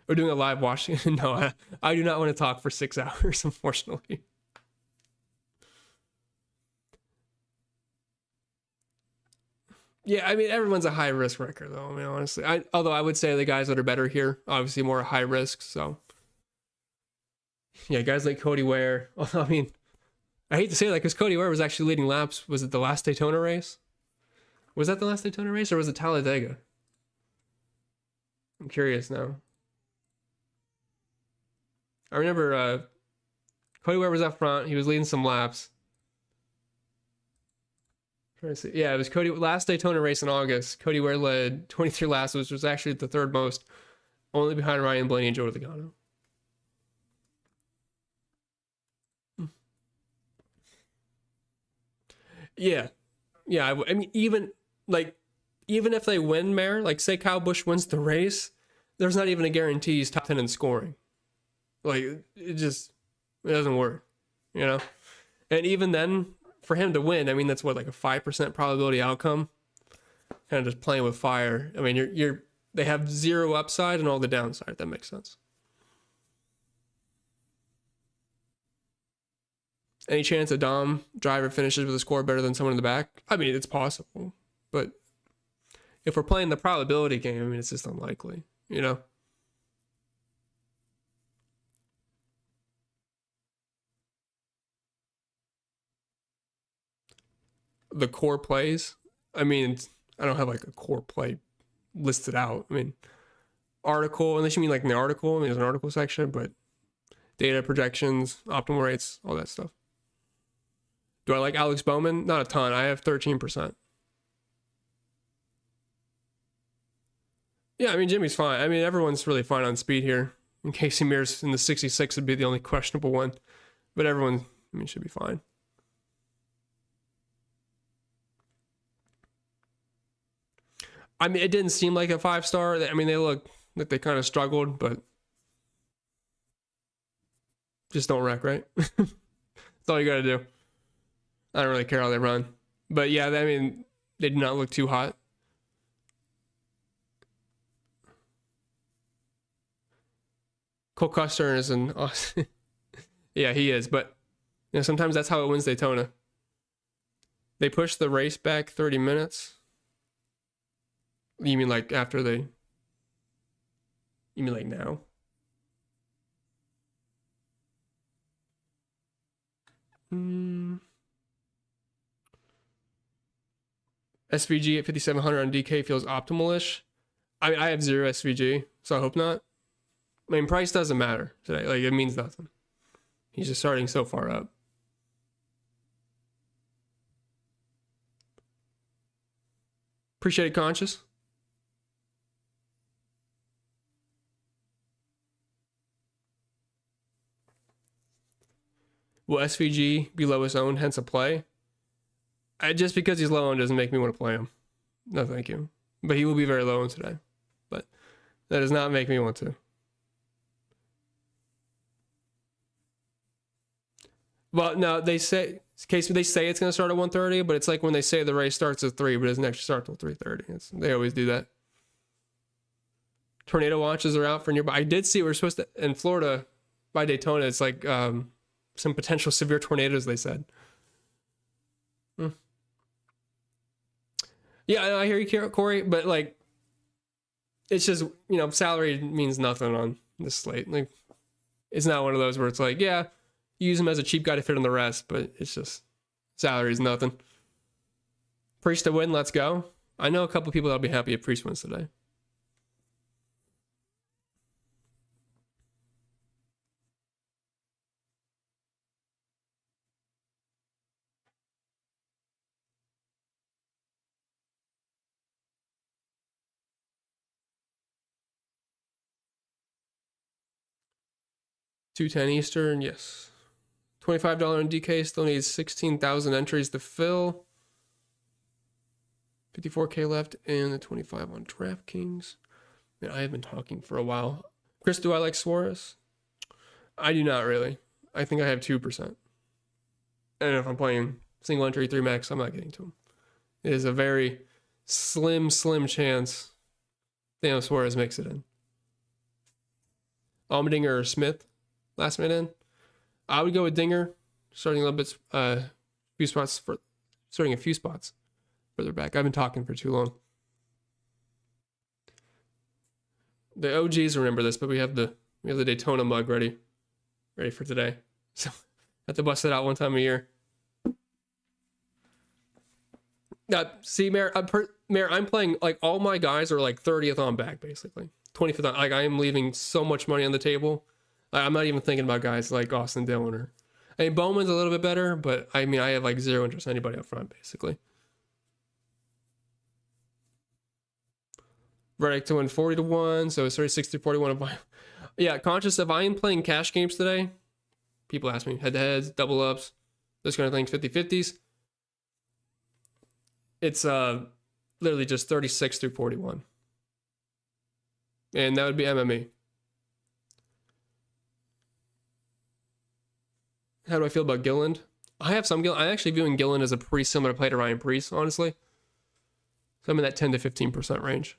We're doing a live watching. No, I do not want to talk for 6 hours, unfortunately. Yeah, I mean, everyone's a high risk wrecker, though. I mean, honestly, although I would say the guys that are better here, obviously more high risk. So, yeah, guys like Cody Ware. I mean, I hate to say that because Cody Ware was actually leading laps. Was it the last Daytona race? Was that the last Daytona race, or was it Talladega? I'm curious now. I remember Cody Ware was up front. He was leading some laps. Yeah, it was Cody last Daytona race in August. Cody Ware led 23 laps, which was actually the third most, only behind Ryan Blaney and Joe Logano. Yeah, I mean, even if they win, Mayor, like say Kyle Busch wins the race, there's not even a guarantee he's top 10 in scoring. Like it doesn't work, you know. And even then, for him to win, I mean, that's what, like a 5% probability outcome. Kind of just playing with fire. I mean, they have zero upside and all the downside. If that makes sense. Any chance a Dom driver finishes with a score better than someone in the back? I mean, it's possible, but if we're playing the probability game, I mean, it's just unlikely, you know. The core plays, I mean, I don't have like a core play listed out. I mean, article, unless you mean like in the article, I mean, there's an article section, but data projections, optimal rates, all that stuff. Do I like Alex Bowman? Not a ton. I have 13%. Yeah, I mean, Jimmy's fine. I mean, everyone's really fine on speed here. And Casey Mears in the 66 would be the only questionable one. But everyone, I mean, should be fine. I mean, it didn't seem like a 5-star. I mean, they look like they kind of struggled, but just don't wreck, right? That's all you got to do. I don't really care how they run. But yeah, I mean, they did not look too hot. Cole Custer is an awesome. Yeah, he is. But you know, sometimes that's how it wins Daytona. They push the race back 30 minutes. You mean like after they? You mean like now? SVG at 5,700 on DK feels optimal-ish. I mean, I have 0 SVG, so I hope not. I mean, price doesn't matter today. Like, it means nothing. He's just starting so far up. Appreciate it, Conscious. Will SVG be lowest owned, hence a play? Just because he's low owned doesn't make me want to play him. No, thank you. But he will be very low owned today. But that does not make me want to. Well, no, they say it's going to start at 1:30, but it's like when they say the race starts at 3, but it doesn't actually start till 3:30. They always do that. Tornado watches are out for nearby. I did see we're supposed to in Florida by Daytona. It's like some potential severe tornadoes. They said. Yeah, I hear you, Corey, but like, it's just, you know, salary means nothing on this slate. Like, it's not one of those where it's like, yeah, use him as a cheap guy to fit on the rest, but it's just salary is nothing. Priest to win, let's go. I know a couple people that'll be happy if Priest wins today. $2:10 Eastern, yes. $25 in DK, still needs 16,000 entries to fill. 54K left and the 25 on DraftKings. Man, I have been talking for a while. Chris, do I like Suarez? I do not really. I think I have 2%. And if I'm playing single entry 3 max, I'm not getting to him. It is a very slim chance Daniel Suarez makes it in. Allmendinger or Smith, last minute in. I would go with Dinger, starting a little bit, starting a few spots further back. I've been talking for too long. The OGs remember this, but we have the Daytona mug ready for today. So I have to bust it out one time a year. See, Mayor, I'm playing, like, all my guys are like 30th on back, basically. 25th on, like, I am leaving so much money on the table. Like, I'm not even thinking about guys like Austin Dillon or, I mean, Bowman's a little bit better, but I mean, I have like 0 interest in anybody up front, basically. Reddick to win 40-1, so it's 36-41. Yeah, conscious if I am playing cash games today, people ask me head-to-heads, double ups, those kind of things, 50-50s. It's literally just 36-41. And that would be MME. How do I feel about Gilliland? I have some Gilliland. I'm actually viewing Gilliland as a pretty similar play to Ryan Preece, honestly. So I'm in that 10 to 15% range.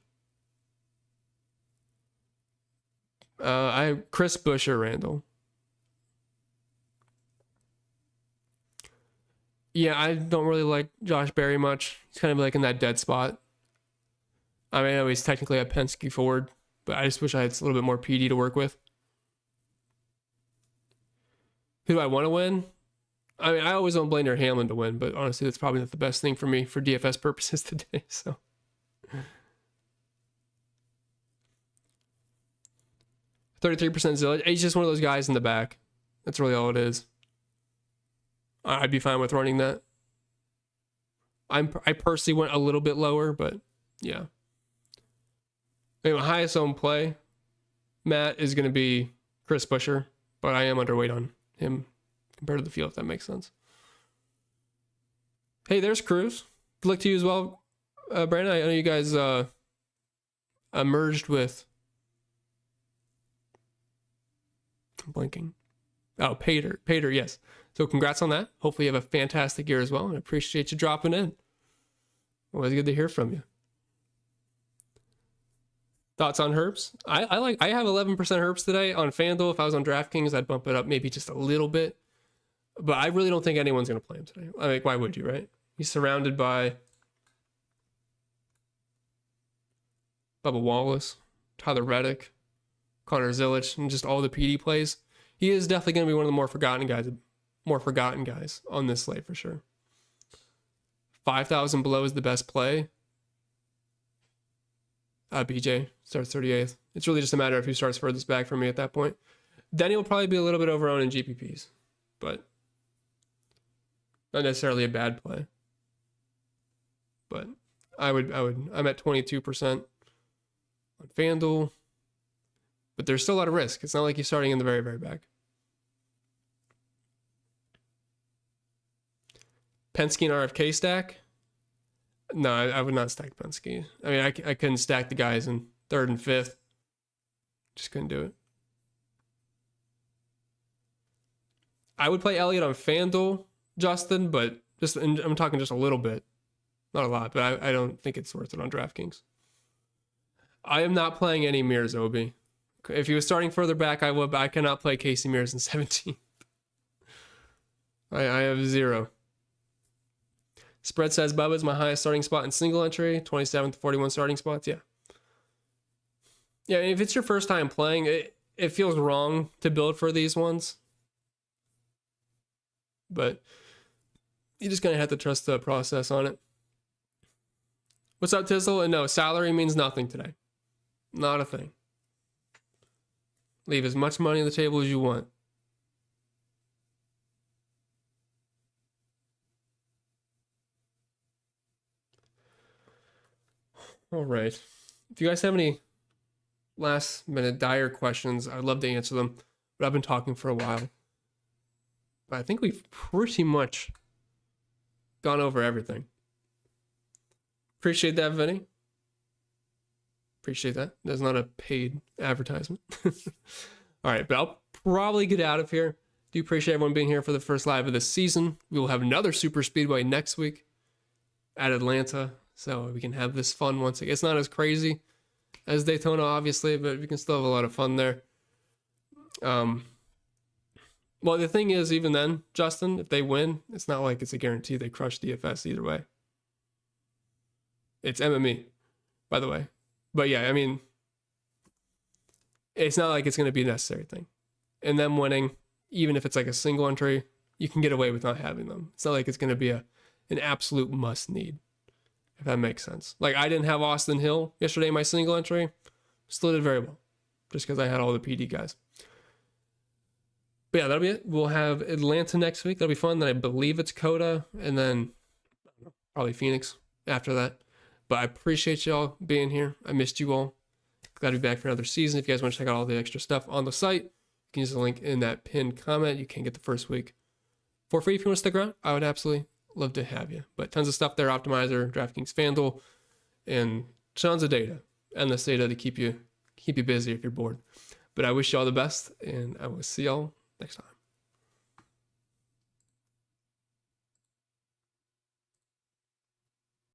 Chris Bush or Randall. Yeah, I don't really like Josh Berry much. He's kind of like in that dead spot. I mean, I know he's technically a Penske Ford, but I just wish I had a little bit more PD to work with. Who do I want to win? I mean, I always want Blaney or Hamlin to win, but honestly, that's probably not the best thing for me for DFS purposes today. So, 33% Zillage. He's just one of those guys in the back. That's really all it is. I'd be fine with running that. I personally went a little bit lower, but yeah. Anyway, highest owned play, Matt, is going to be Chris Buescher, but I am underweight on him compared to the field, if that makes sense. Hey, there's Cruz. Good luck to you as well, Brandon. I know you guys merged with. I'm blanking. Oh, Pater, yes. So congrats on that. Hopefully you have a fantastic year as well, and I appreciate you dropping in. Always good to hear from you. Thoughts on Herbs? I have 11% Herbs today on FanDuel. If I was on DraftKings, I'd bump it up maybe just a little bit. But I really don't think anyone's going to play him today. I mean, why would you, right? He's surrounded by Bubba Wallace, Tyler Reddick, Connor Zilic, and just all the PD plays. He is definitely going to be one of the more forgotten guys on this slate for sure. 5,000 below is the best play. BJ starts 38th. It's really just a matter of who starts furthest back for me at that point. Then he'll probably be a little bit overowned in GPPs, but not necessarily a bad play. But I'm at 22% on FanDuel, but there's still a lot of risk. It's not like he's starting in the very, very back. Penske and RFK stack. No, I would not stack Penske. I mean, I couldn't stack the guys in 3rd and 5th. Just couldn't do it. I would play Elliott on FanDuel, Justin, but I'm talking just a little bit. Not a lot, but I don't think it's worth it on DraftKings. I am not playing any Mears, Obi. If he was starting further back, I would, but I cannot play Casey Mears in 17th. I have 0. Spread says Bubba's my highest starting spot in single entry, 27 to 41 starting spots. Yeah. Yeah, if it's your first time playing, it feels wrong to build for these ones. But you're just going to have to trust the process on it. What's up, Tizzle? And no, salary means nothing today. Not a thing. Leave as much money on the table as you want. All right. If you guys have any last minute dire questions, I'd love to answer them. But I've been talking for a while. But I think we've pretty much gone over everything. Appreciate that, Vinny. Appreciate that. That's not a paid advertisement. All right, but I'll probably get out of here. Do appreciate everyone being here for the first live of this season. We will have another Super Speedway next week at Atlanta, so we can have this fun once again. It's not as crazy as Daytona, obviously, but we can still have a lot of fun there. Well, the thing is, even then, Justin, if they win, it's not like it's a guarantee they crush DFS either way. It's MME, by the way. But yeah, I mean, it's not like it's going to be a necessary thing. And them winning, even if it's like a single entry, you can get away with not having them. It's not like it's going to be an absolute must need, if that makes sense. Like, I didn't have Austin Hill yesterday in my single entry. Still did very well, just because I had all the PD guys. But yeah, that'll be it. We'll have Atlanta next week. That'll be fun. Then I believe it's Coda, and then probably Phoenix after that. But I appreciate y'all being here. I missed you all. Glad to be back for another season. If you guys want to check out all the extra stuff on the site, you can use the link in that pinned comment. You can get the first week for free if you want to stick around. I would absolutely love to have you. But tons of stuff there, Optimizer, DraftKings FanDuel, and tons of data. Endless data to keep you busy if you're bored. But I wish you all the best, and I will see y'all next time.